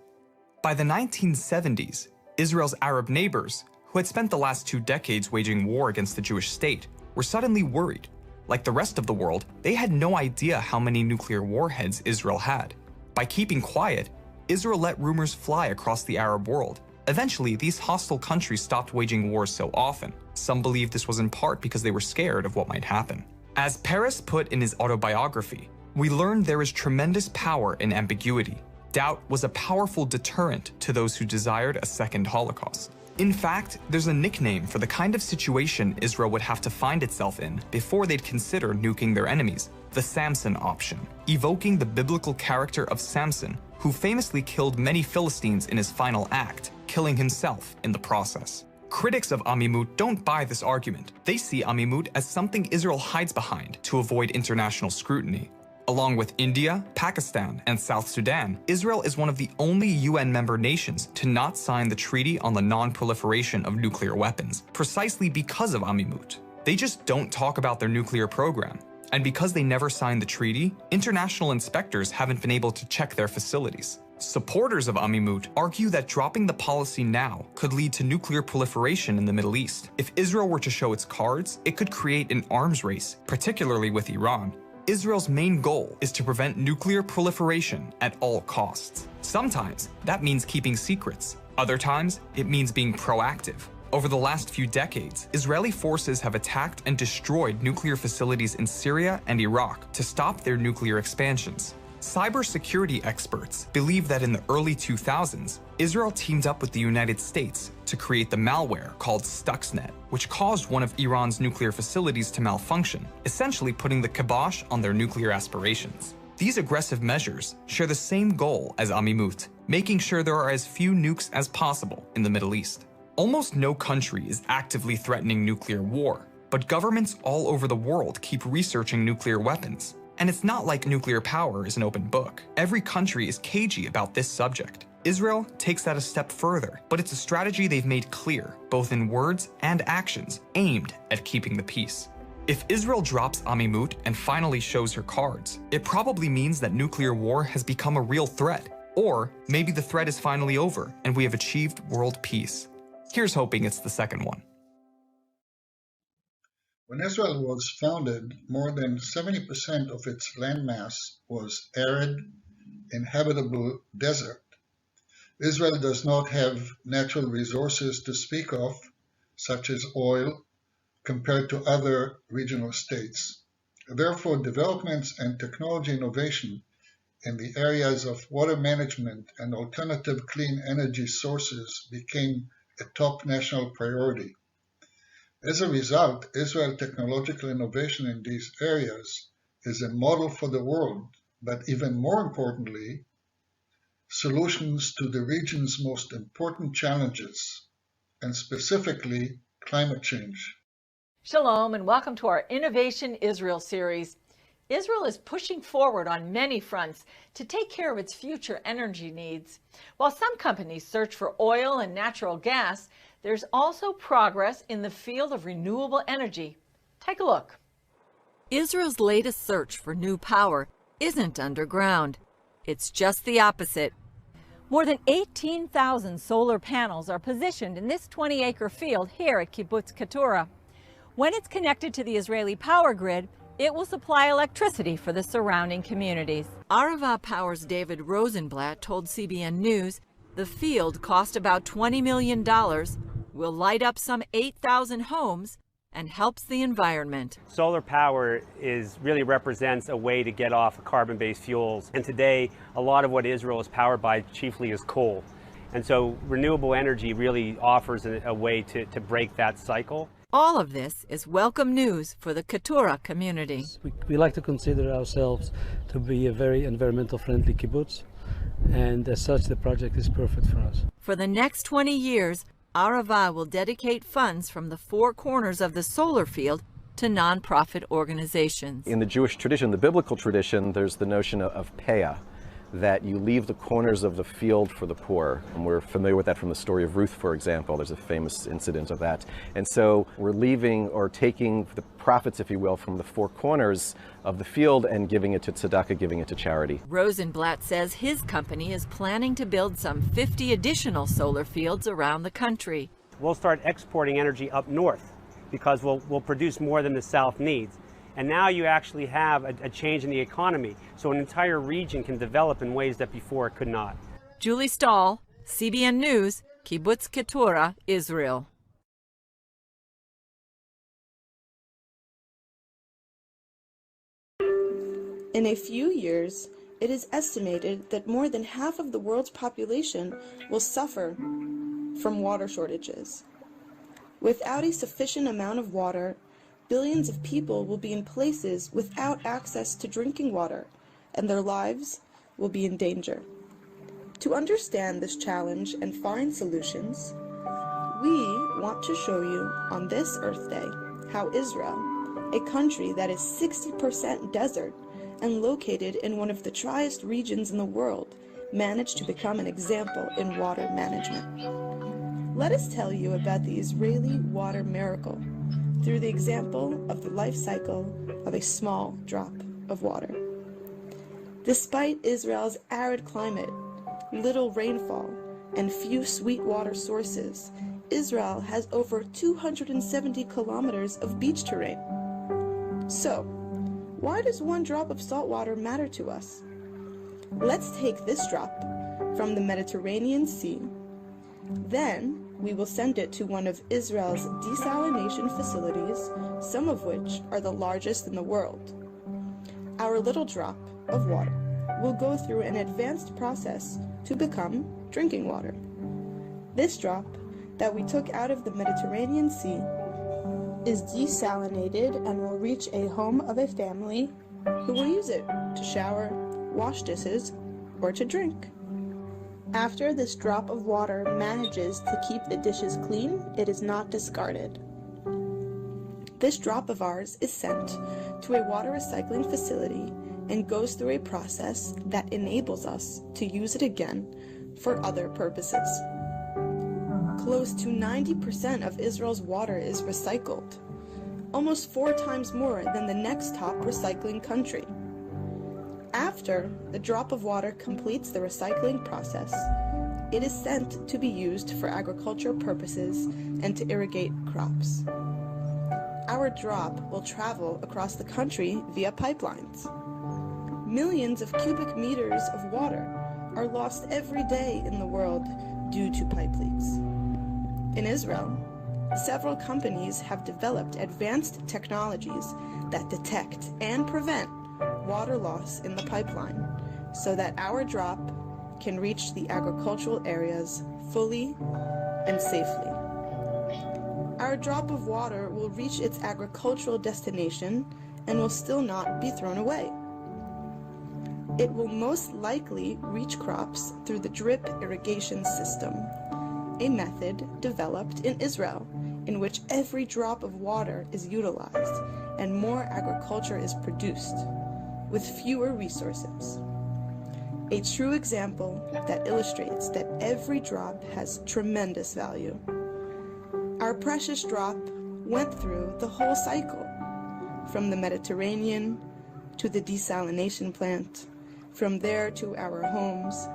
By the 1970s, Israel's Arab neighbors, who had spent the last 2 decades waging war against the Jewish state, were suddenly worried. Like the rest of the world, they had no idea how many nuclear warheads Israel had. By keeping quiet, Israel let rumors fly across the Arab world. Eventually, these hostile countries stopped waging wars so often. Some believe this was in part because they were scared of what might happen. As Peres put in his autobiography, "We learned there is tremendous power in ambiguity. Doubt was a powerful deterrent to those who desired a second Holocaust." In fact, there's a nickname for the kind of situation Israel would have to find itself in before they'd consider nuking their enemies: the Samson option, evoking the biblical character of Samson, who famously killed many Philistines in his final act, killing himself in the process. Critics of amimut don't buy this argument. They see amimut as something Israel hides behind to avoid international scrutiny. Along with India, Pakistan, and South Sudan, Israel is one of the only UN member nations to not sign the Treaty on the Non-Proliferation of Nuclear Weapons, precisely because of amimut. They just don't talk about their nuclear program. And because they never signed the treaty, international inspectors haven't been able to check their facilities. Supporters of amimut argue that dropping the policy now could lead to nuclear proliferation in the Middle East. If Israel were to show its cards, it could create an arms race, particularly with Iran. Israel's main goal is to prevent nuclear proliferation at all costs. Sometimes that means keeping secrets. Other times, it means being proactive. Over the last few decades, Israeli forces have attacked and destroyed nuclear facilities in Syria and Iraq to stop their nuclear expansions. Cybersecurity experts believe that in the early 2000s, Israel teamed up with the United States to create the malware called Stuxnet, which caused one of Iran's nuclear facilities to malfunction, essentially putting the kibosh on their nuclear aspirations. These aggressive measures share the same goal as amimut, making sure there are as few nukes as possible in the Middle East. Almost no country is actively threatening nuclear war, but governments all over the world keep researching nuclear weapons. And it's not like nuclear power is an open book. Every country is cagey about this subject. Israel takes that a step further, but it's a strategy they've made clear, both in words and actions, aimed at keeping the peace. If Israel drops Amimut and finally shows her cards, it probably means that nuclear war has become a real threat. Or maybe the threat is finally over and we have achieved world peace. Here's hoping it's the second one. When Israel was founded, more than 70% of its landmass was arid, inhabitable desert. Israel does not have natural resources to speak of, such as oil, compared to other regional states. Therefore, developments and technology innovation in the areas of water management and alternative clean energy sources became a top national priority. As a result, Israel's technological innovation in these areas is a model for the world, but even more importantly, solutions to the region's most important challenges, and specifically climate change. Shalom and welcome to our Innovation Israel series. Israel is pushing forward on many fronts to take care of its future energy needs. While some companies search for oil and natural gas, there's also progress in the field of renewable energy. Take a look. Israel's latest search for new power isn't underground. It's just the opposite. More than 18,000 solar panels are positioned in this 20-acre field here at Kibbutz Keturah. When it's connected to the Israeli power grid, it will supply electricity for the surrounding communities. Arava Power's David Rosenblatt told CBN News the field cost about $20 million, will light up some 8,000 homes, and helps the environment. Solar power really represents a way to get off carbon-based fuels. And today, a lot of what Israel is powered by chiefly is coal. And so renewable energy really offers a way to break that cycle. All of this is welcome news for the Keturah community. We like to consider ourselves to be a very environmental friendly kibbutz, and as such the project is perfect for us. For the next 20 years, Arava will dedicate funds from the four corners of the solar field to nonprofit organizations. In the Jewish tradition, the biblical tradition, there's the notion of peah, that you leave the corners of the field for the poor. And we're familiar with that from the story of Ruth, for example. There's a famous incident of that. And so we're leaving or taking the profits, if you will, from the four corners of the field and giving it to tzedakah, giving it to charity. Rosenblatt says his company is planning to build some 50 additional solar fields around the country. We'll start exporting energy up north because we'll produce more than the South needs. And now you actually have a change in the economy, so an entire region can develop in ways that before it could not. Julie Stahl, CBN News, Kibbutz Keturah, Israel. In a few years, it is estimated that more than half of the world's population will suffer from water shortages. Without a sufficient amount of water, billions of people will be in places without access to drinking water, and their lives will be in danger. To understand this challenge and find solutions, we want to show you on this Earth Day how Israel, a country that is 60% desert and located in one of the driest regions in the world, managed to become an example in water management. Let us tell you about the Israeli water miracle through the example of the life cycle of a small drop of water. Despite Israel's arid climate, little rainfall, and few sweet water sources, Israel has over 270 kilometers of beach terrain. So, why does one drop of salt water matter to us? Let's take this drop from the Mediterranean Sea. Then, we will send it to one of Israel's desalination facilities, some of which are the largest in the world. Our little drop of water will go through an advanced process to become drinking water. This drop that we took out of the Mediterranean Sea is desalinated and will reach a home of a family who will use it to shower, wash dishes, or to drink. After this drop of water manages to keep the dishes clean, it is not discarded. This drop of ours is sent to a water recycling facility and goes through a process that enables us to use it again for other purposes. Close to 90% of Israel's water is recycled. almost 4 times more than the next top recycling country. After the drop of water completes the recycling process, it is sent to be used for agricultural purposes and to irrigate crops. Our drop will travel across the country via pipelines. Millions of cubic meters of water are lost every day in the world due to pipe leaks. In Israel, several companies have developed advanced technologies that detect and prevent water loss in the pipeline so that our drop can reach the agricultural areas fully and safely. Our drop of water will reach its agricultural destination and will still not be thrown away. It will most likely reach crops through the drip irrigation system, a method developed in Israel in which every drop of water is utilized and more agriculture is produced with fewer resources. A true example that illustrates that every drop has tremendous value. Our precious drop went through the whole cycle, from the Mediterranean to the desalination plant, from there to our homes,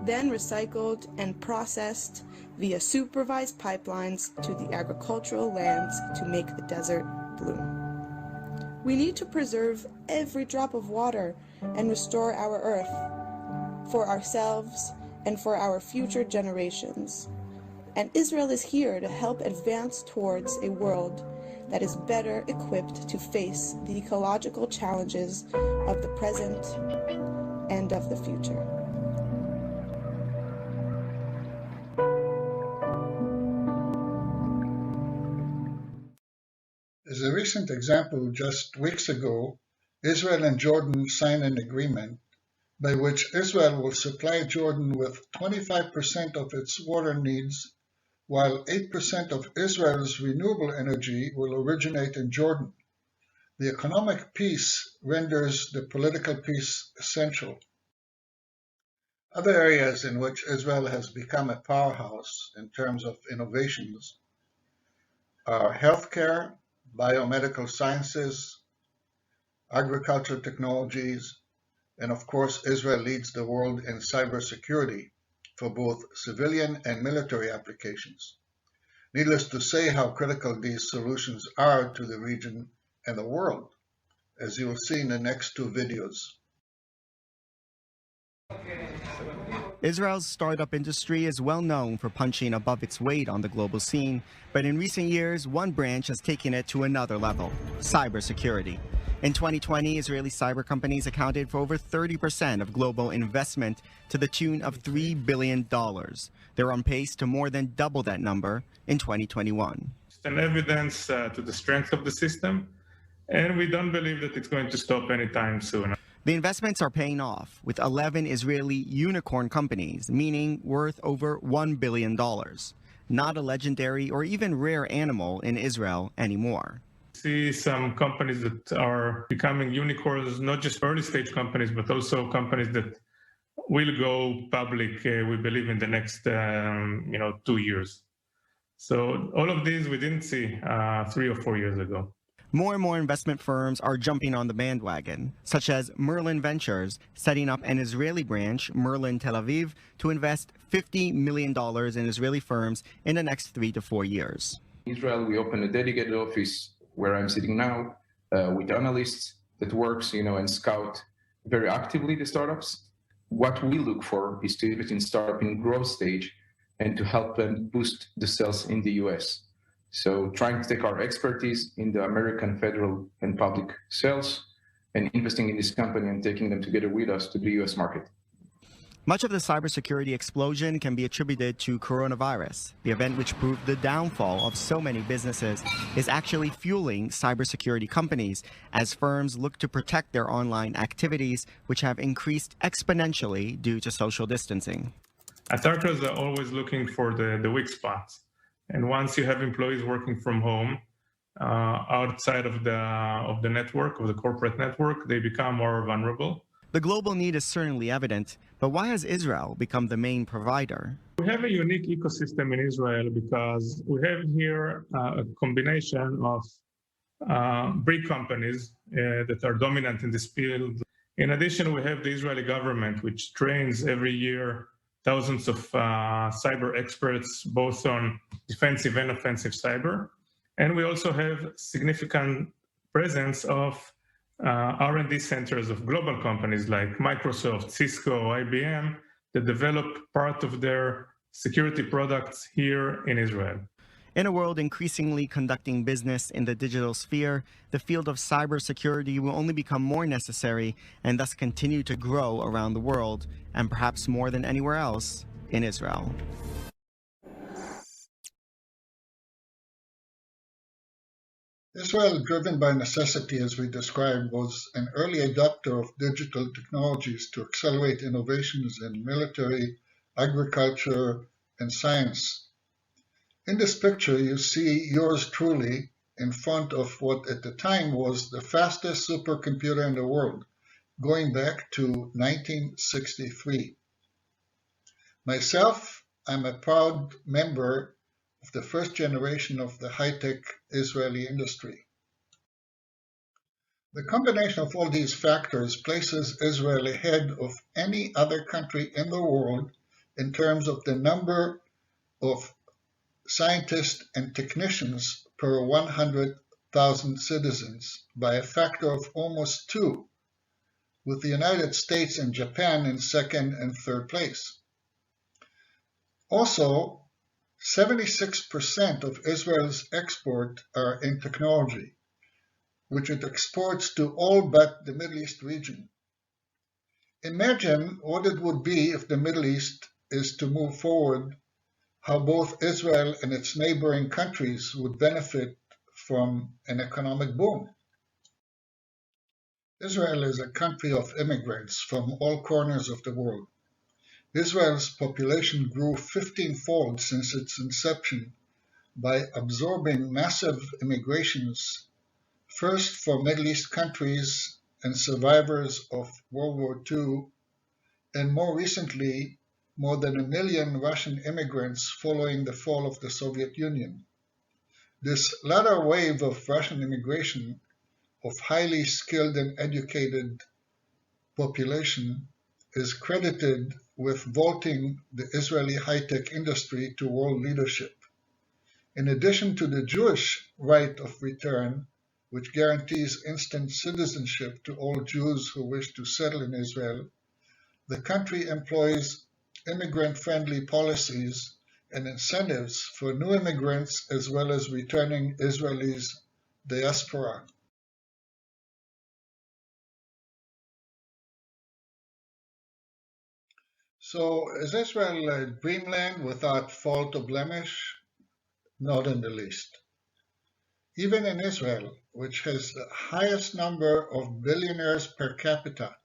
then recycled and processed via supervised pipelines to the agricultural lands to make the desert bloom. We need to preserve every drop of water and restore our earth for ourselves and for our future generations. And Israel is here to help advance towards a world that is better equipped to face the ecological challenges of the present and of the future. As a recent example, just weeks ago, Israel and Jordan signed an agreement by which Israel will supply Jordan with 25% of its water needs, while 8% of Israel's renewable energy will originate in Jordan. The economic peace renders the political peace essential. Other areas in which Israel has become a powerhouse in terms of innovations are healthcare, biomedical sciences, agriculture technologies, and of course, Israel leads the world in cybersecurity for both civilian and military applications. Needless to say how critical these solutions are to the region and the world, as you will see in the next 2 videos. Israel's startup industry is well known for punching above its weight on the global scene, but in recent years, one branch has taken it to another level: cybersecurity. In 2020, Israeli cyber companies accounted for over 30% of global investment to the tune of $3 billion. They're on pace to more than double that number in 2021. It's an evidence to the strength of the system, and we don't believe that it's going to stop anytime soon. The investments are paying off, with 11 Israeli unicorn companies, meaning worth over $1 billion. Not a legendary or even rare animal in Israel anymore. See some companies that are becoming unicorns, not just early stage companies, but also companies that will go public, we believe, in the next 2 years. So all of these we didn't see 3 or 4 years ago. More and more investment firms are jumping on the bandwagon, such as Merlin Ventures, setting up an Israeli branch, Merlin Tel Aviv, to invest $50 million in Israeli firms in the next 3 to 4 years. In Israel, we opened a dedicated office where I'm sitting now with analysts that works, and scout very actively the startups. What we look for is to invest in startup in growth stage and to help them boost the sales in the US. So trying to take our expertise in the American federal and public sales and investing in this company and taking them together with us to the US market. Much of the cybersecurity explosion can be attributed to coronavirus. The event, which proved the downfall of so many businesses, is actually fueling cybersecurity companies as firms look to protect their online activities, which have increased exponentially due to social distancing. Attackers are always looking for the weak spots. And once you have employees working from home, outside of the network, of the corporate network, they become more vulnerable. The global need is certainly evident, but why has Israel become the main provider? We have a unique ecosystem in Israel because we have here a combination of BRIC companies that are dominant in this field. In addition, we have the Israeli government, which trains every year thousands of cyber experts, both on defensive and offensive cyber. And we also have significant presence of R&D centers of global companies like Microsoft, Cisco, IBM, that develop part of their security products here in Israel. In a world increasingly conducting business in the digital sphere, the field of cybersecurity will only become more necessary and thus continue to grow around the world, and perhaps more than anywhere else, in Israel. Israel, driven by necessity as we described, was an early adopter of digital technologies to accelerate innovations in military, agriculture, and science. In this picture, you see yours truly in front of what at the time was the fastest supercomputer in the world, going back to 1963. Myself, I'm a proud member of the first generation of the high-tech Israeli industry. The combination of all these factors places Israel ahead of any other country in the world in terms of the number of scientists and technicians per 100,000 citizens by a factor of almost 2, with the United States and Japan in second and third place. Also, 76% of Israel's export are in technology, which it exports to all but the Middle East region. Imagine what it would be if the Middle East is to move forward, how both Israel and its neighboring countries would benefit from an economic boom. Israel is a country of immigrants from all corners of the world. Israel's population grew 15-fold since its inception by absorbing massive immigrations, first from Middle East countries and survivors of World War II, and more recently, more than 1 million Russian immigrants following the fall of the Soviet Union. This latter wave of Russian immigration of highly skilled and educated population is credited with vaulting the Israeli high-tech industry to world leadership. In addition to the Jewish right of return, which guarantees instant citizenship to all Jews who wish to settle in Israel, the country employs immigrant-friendly policies and incentives for new immigrants as well as returning Israelis diaspora. So is Israel a dreamland without fault or blemish? Not in the least. Even in Israel, which has the highest number of billionaires per capita,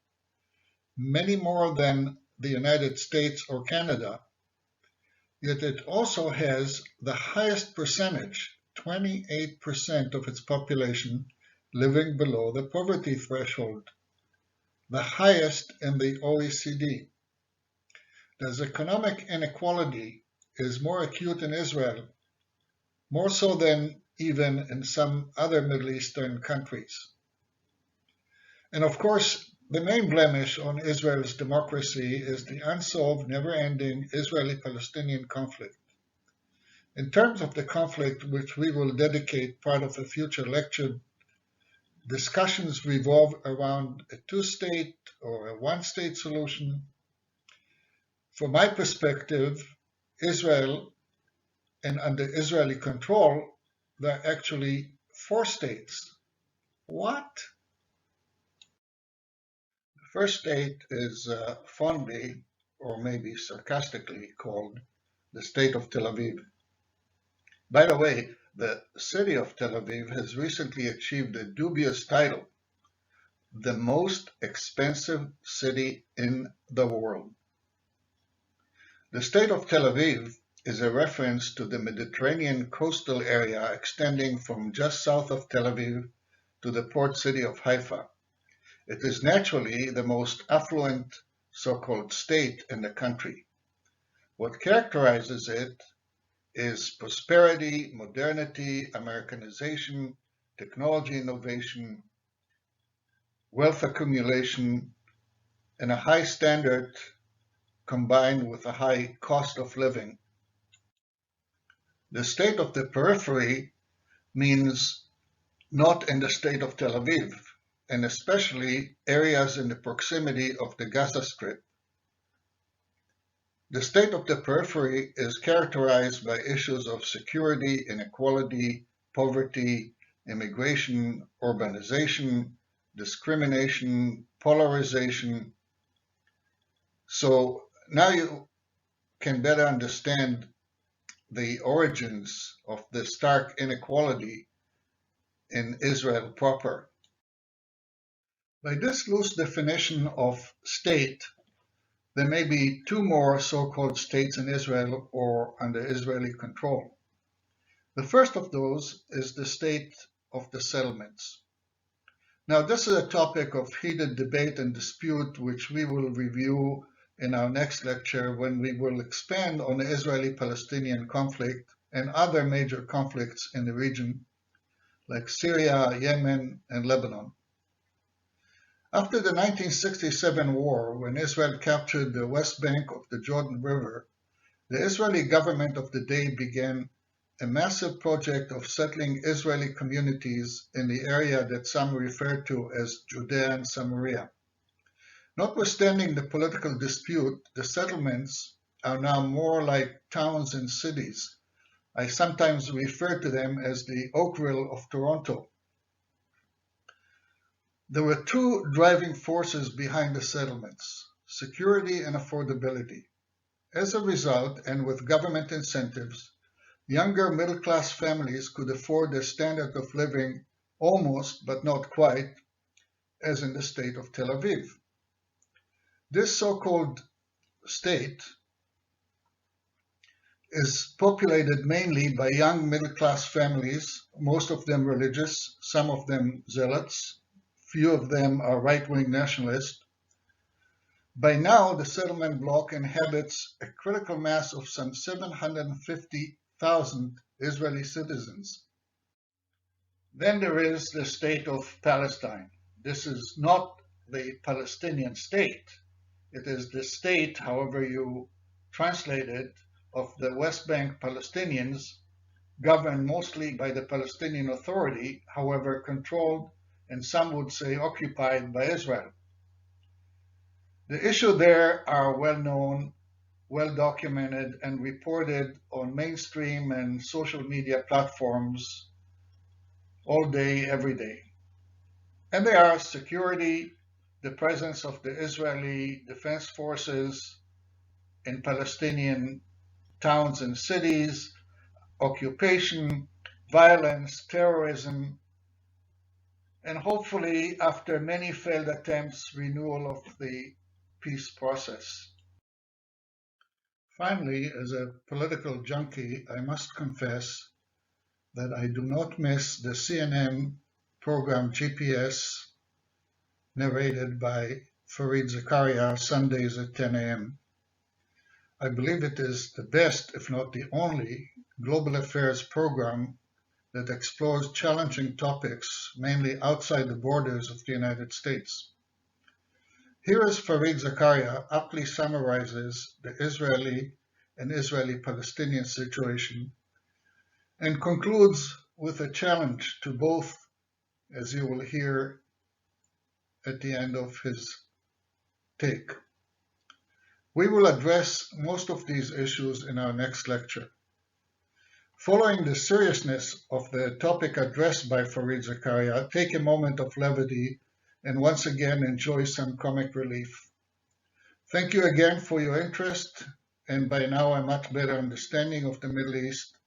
many more than the United States or Canada, yet it also has the highest percentage, 28% of its population living below the poverty threshold, the highest in the OECD. As economic inequality is more acute in Israel, more so than even in some other Middle Eastern countries. And of course, the main blemish on Israel's democracy is the unsolved, never-ending Israeli-Palestinian conflict. In terms of the conflict, which we will dedicate part of a future lecture, discussions revolve around a two-state or a one-state solution. From my perspective, Israel, and under Israeli control, there are actually 4 states. What? The first state is fondly, or maybe sarcastically, called the state of Tel Aviv. By the way, the city of Tel Aviv has recently achieved a dubious title, the most expensive city in the world. The state of Tel Aviv is a reference to the Mediterranean coastal area extending from just south of Tel Aviv to the port city of Haifa. It is naturally the most affluent so-called state in the country. What characterizes it is prosperity, modernity, Americanization, technology innovation, wealth accumulation, and a high standard combined with a high cost of living. The state of the periphery means not in the state of Tel Aviv, and especially areas in the proximity of the Gaza Strip. The state of the periphery is characterized by issues of security, inequality, poverty, immigration, urbanization, discrimination, polarization. So now you can better understand the origins of the stark inequality in Israel proper. By this loose definition of state, there may be two more so-called states in Israel or under Israeli control. The first of those is the state of the settlements. Now, this is a topic of heated debate and dispute, which we will review in our next lecture when we will expand on the Israeli-Palestinian conflict and other major conflicts in the region, like Syria, Yemen, and Lebanon. After the 1967 war, when Israel captured the west bank of the Jordan River, the Israeli government of the day began a massive project of settling Israeli communities in the area that some refer to as Judea and Samaria. Notwithstanding the political dispute, the settlements are now more like towns and cities. I sometimes refer to them as the Oakville of Toronto. There were two driving forces behind the settlements: security and affordability. As a result, and with government incentives, younger middle-class families could afford a standard of living almost, but not quite, as in the state of Tel Aviv. This so-called state is populated mainly by young middle-class families, most of them religious, some of them zealots. Few of them are right-wing nationalists. By now, the settlement block inhabits a critical mass of some 750,000 Israeli citizens. Then there is the state of Palestine. This is not the Palestinian state. It is the state, however you translate it, of the West Bank Palestinians, governed mostly by the Palestinian Authority, however controlled, and some would say occupied, by Israel. The issues there are well known, well documented, and reported on mainstream and social media platforms all day, every day. And they are security, the presence of the Israeli Defense Forces in Palestinian towns and cities, occupation, violence, terrorism, and hopefully, after many failed attempts, renewal of the peace process. Finally, as a political junkie, I must confess that I do not miss the CNN program GPS, narrated by Fareed Zakaria, Sundays at 10 a.m. I believe it is the best, if not the only, global affairs program that explores challenging topics, mainly outside the borders of the United States. Here is Fareed Zakaria aptly summarizes the Israeli and Israeli-Palestinian situation and concludes with a challenge to both, as you will hear at the end of his take. We will address most of these issues in our next lecture. Following the seriousness of the topic addressed by Fareed Zakaria, take a moment of levity and once again enjoy some comic relief. Thank you again for your interest, and by now a much better understanding of the Middle East,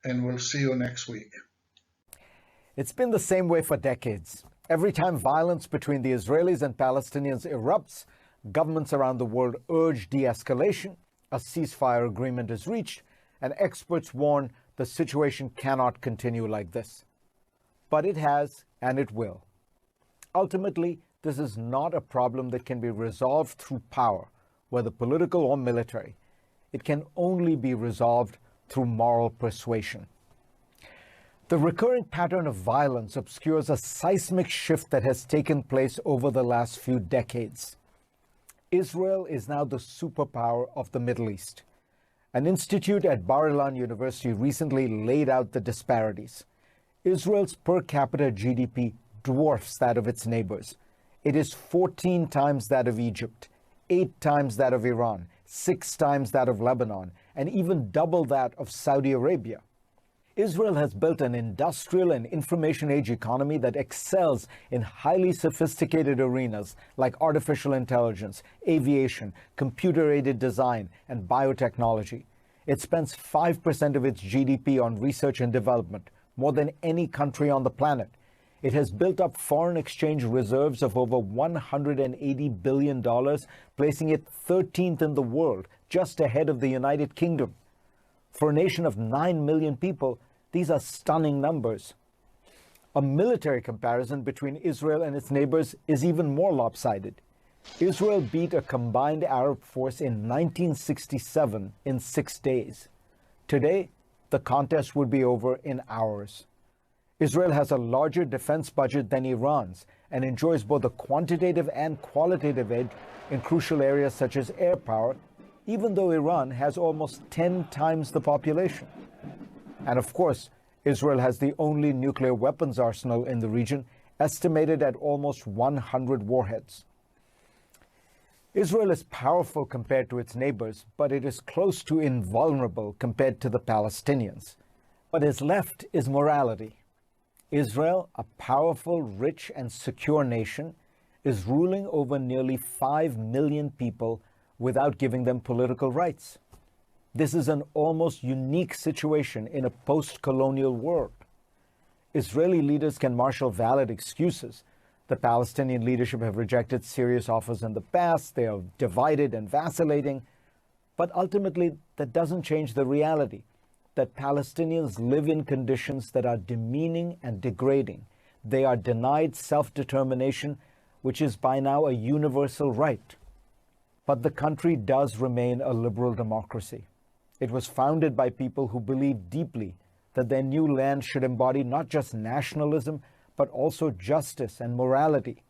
and we'll see you next week. It's been the same way for decades. Every time violence between the Israelis and Palestinians erupts, governments around the world urge de-escalation, a ceasefire agreement is reached, and experts warn the situation cannot continue like this. But it has, and it will. Ultimately, this is not a problem that can be resolved through power, whether political or military. It can only be resolved through moral persuasion. The recurring pattern of violence obscures a seismic shift that has taken place over the last few decades. Israel is now the superpower of the Middle East. An institute at Bar-Ilan University recently laid out the disparities. Israel's per capita GDP dwarfs that of its neighbors. It is 14 times that of Egypt, 8 times that of Iran, 6 times that of Lebanon, and even double that of Saudi Arabia. Israel has built an industrial and information age economy that excels in highly sophisticated arenas like artificial intelligence, aviation, computer-aided design, and biotechnology. It spends 5% of its GDP on research and development, more than any country on the planet. It has built up foreign exchange reserves of over $180 billion, placing it 13th in the world, just ahead of the United Kingdom. For a nation of 9 million people, these are stunning numbers. A military comparison between Israel and its neighbors is even more lopsided. Israel beat a combined Arab force in 1967 in 6 days. Today, the contest would be over in hours. Israel has a larger defense budget than Iran's and enjoys both a quantitative and qualitative edge in crucial areas such as air power, even though Iran has almost 10 times the population. And of course, Israel has the only nuclear weapons arsenal in the region, estimated at almost 100 warheads. Israel is powerful compared to its neighbors, but it is close to invulnerable compared to the Palestinians. What is left is morality. Israel, a powerful, rich, and secure nation, is ruling over nearly 5 million people without giving them political rights. This is an almost unique situation in a post-colonial world. Israeli leaders can marshal valid excuses. The Palestinian leadership have rejected serious offers in the past. They are divided and vacillating. But ultimately, that doesn't change the reality that Palestinians live in conditions that are demeaning and degrading. They are denied self-determination, which is by now a universal right. But the country does remain a liberal democracy. It was founded by people who believe deeply that their new land should embody not just nationalism, but also justice and morality.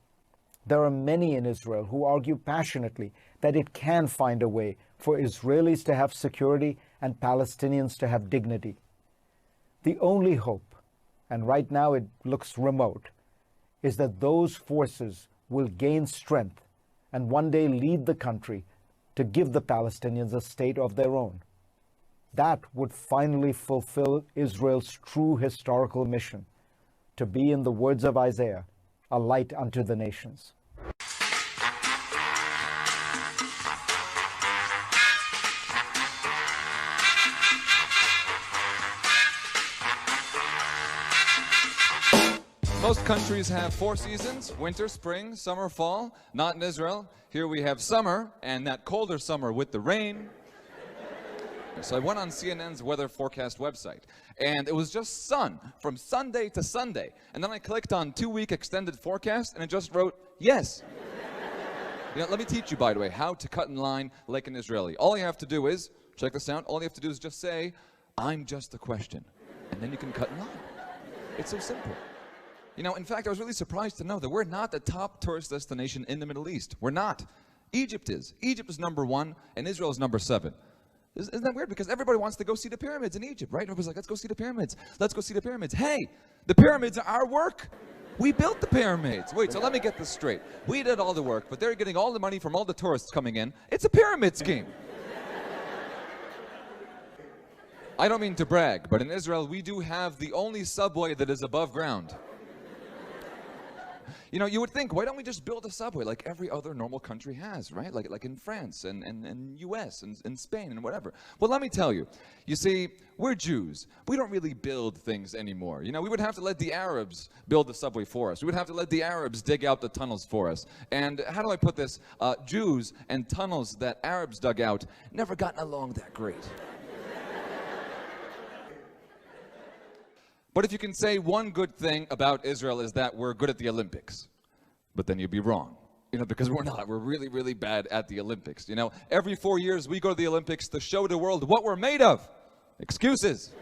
There are many in Israel who argue passionately that it can find a way for Israelis to have security and Palestinians to have dignity. The only hope, and right now it looks remote, is that those forces will gain strength and one day lead the country to give the Palestinians a state of their own. That would finally fulfill Israel's true historical mission, to be, in the words of Isaiah, a light unto the nations. Most countries have 4 seasons: winter, spring, summer, fall. Not in Israel. Here we have summer, and that colder summer with the rain. So I went on CNN's weather forecast website, and it was just sun from Sunday to Sunday. And then I clicked on 2-week extended forecast, and it just wrote, yes. You know, let me teach you, by the way, how to cut in line like an Israeli. All you have to do is, check this out, all you have to do is just say, I'm just a question. And then you can cut in line. It's so simple. You know, in fact, I was really surprised to know that we're not the top tourist destination in the Middle East. We're not. Egypt is. Egypt is #1, and Israel is #7. Isn't that weird? Because everybody wants to go see the pyramids in Egypt, right? Everybody's like, let's go see the pyramids. Let's go see the pyramids. Hey, the pyramids are our work. We built the pyramids. Wait, so let me get this straight. We did all the work, but they're getting all the money from all the tourists coming in. It's a pyramid scheme. I don't mean to brag, but in Israel, we do have the only subway that is above ground. You know, you would think, why don't we just build a subway like every other normal country has, right? Like in France and US and Spain and whatever. Well, let me tell you. You see, we're Jews. We don't really build things anymore. You know, we would have to let the Arabs build the subway for us. We would have to let the Arabs dig out the tunnels for us. And how do I put this? Jews and tunnels that Arabs dug out never gotten along that great. But if you can say one good thing about Israel is that we're good at the Olympics, but then you'd be wrong. You know, because we're not. We're really, really bad at the Olympics. You know, every 4 years we go to the Olympics to show the world what we're made of. Excuses.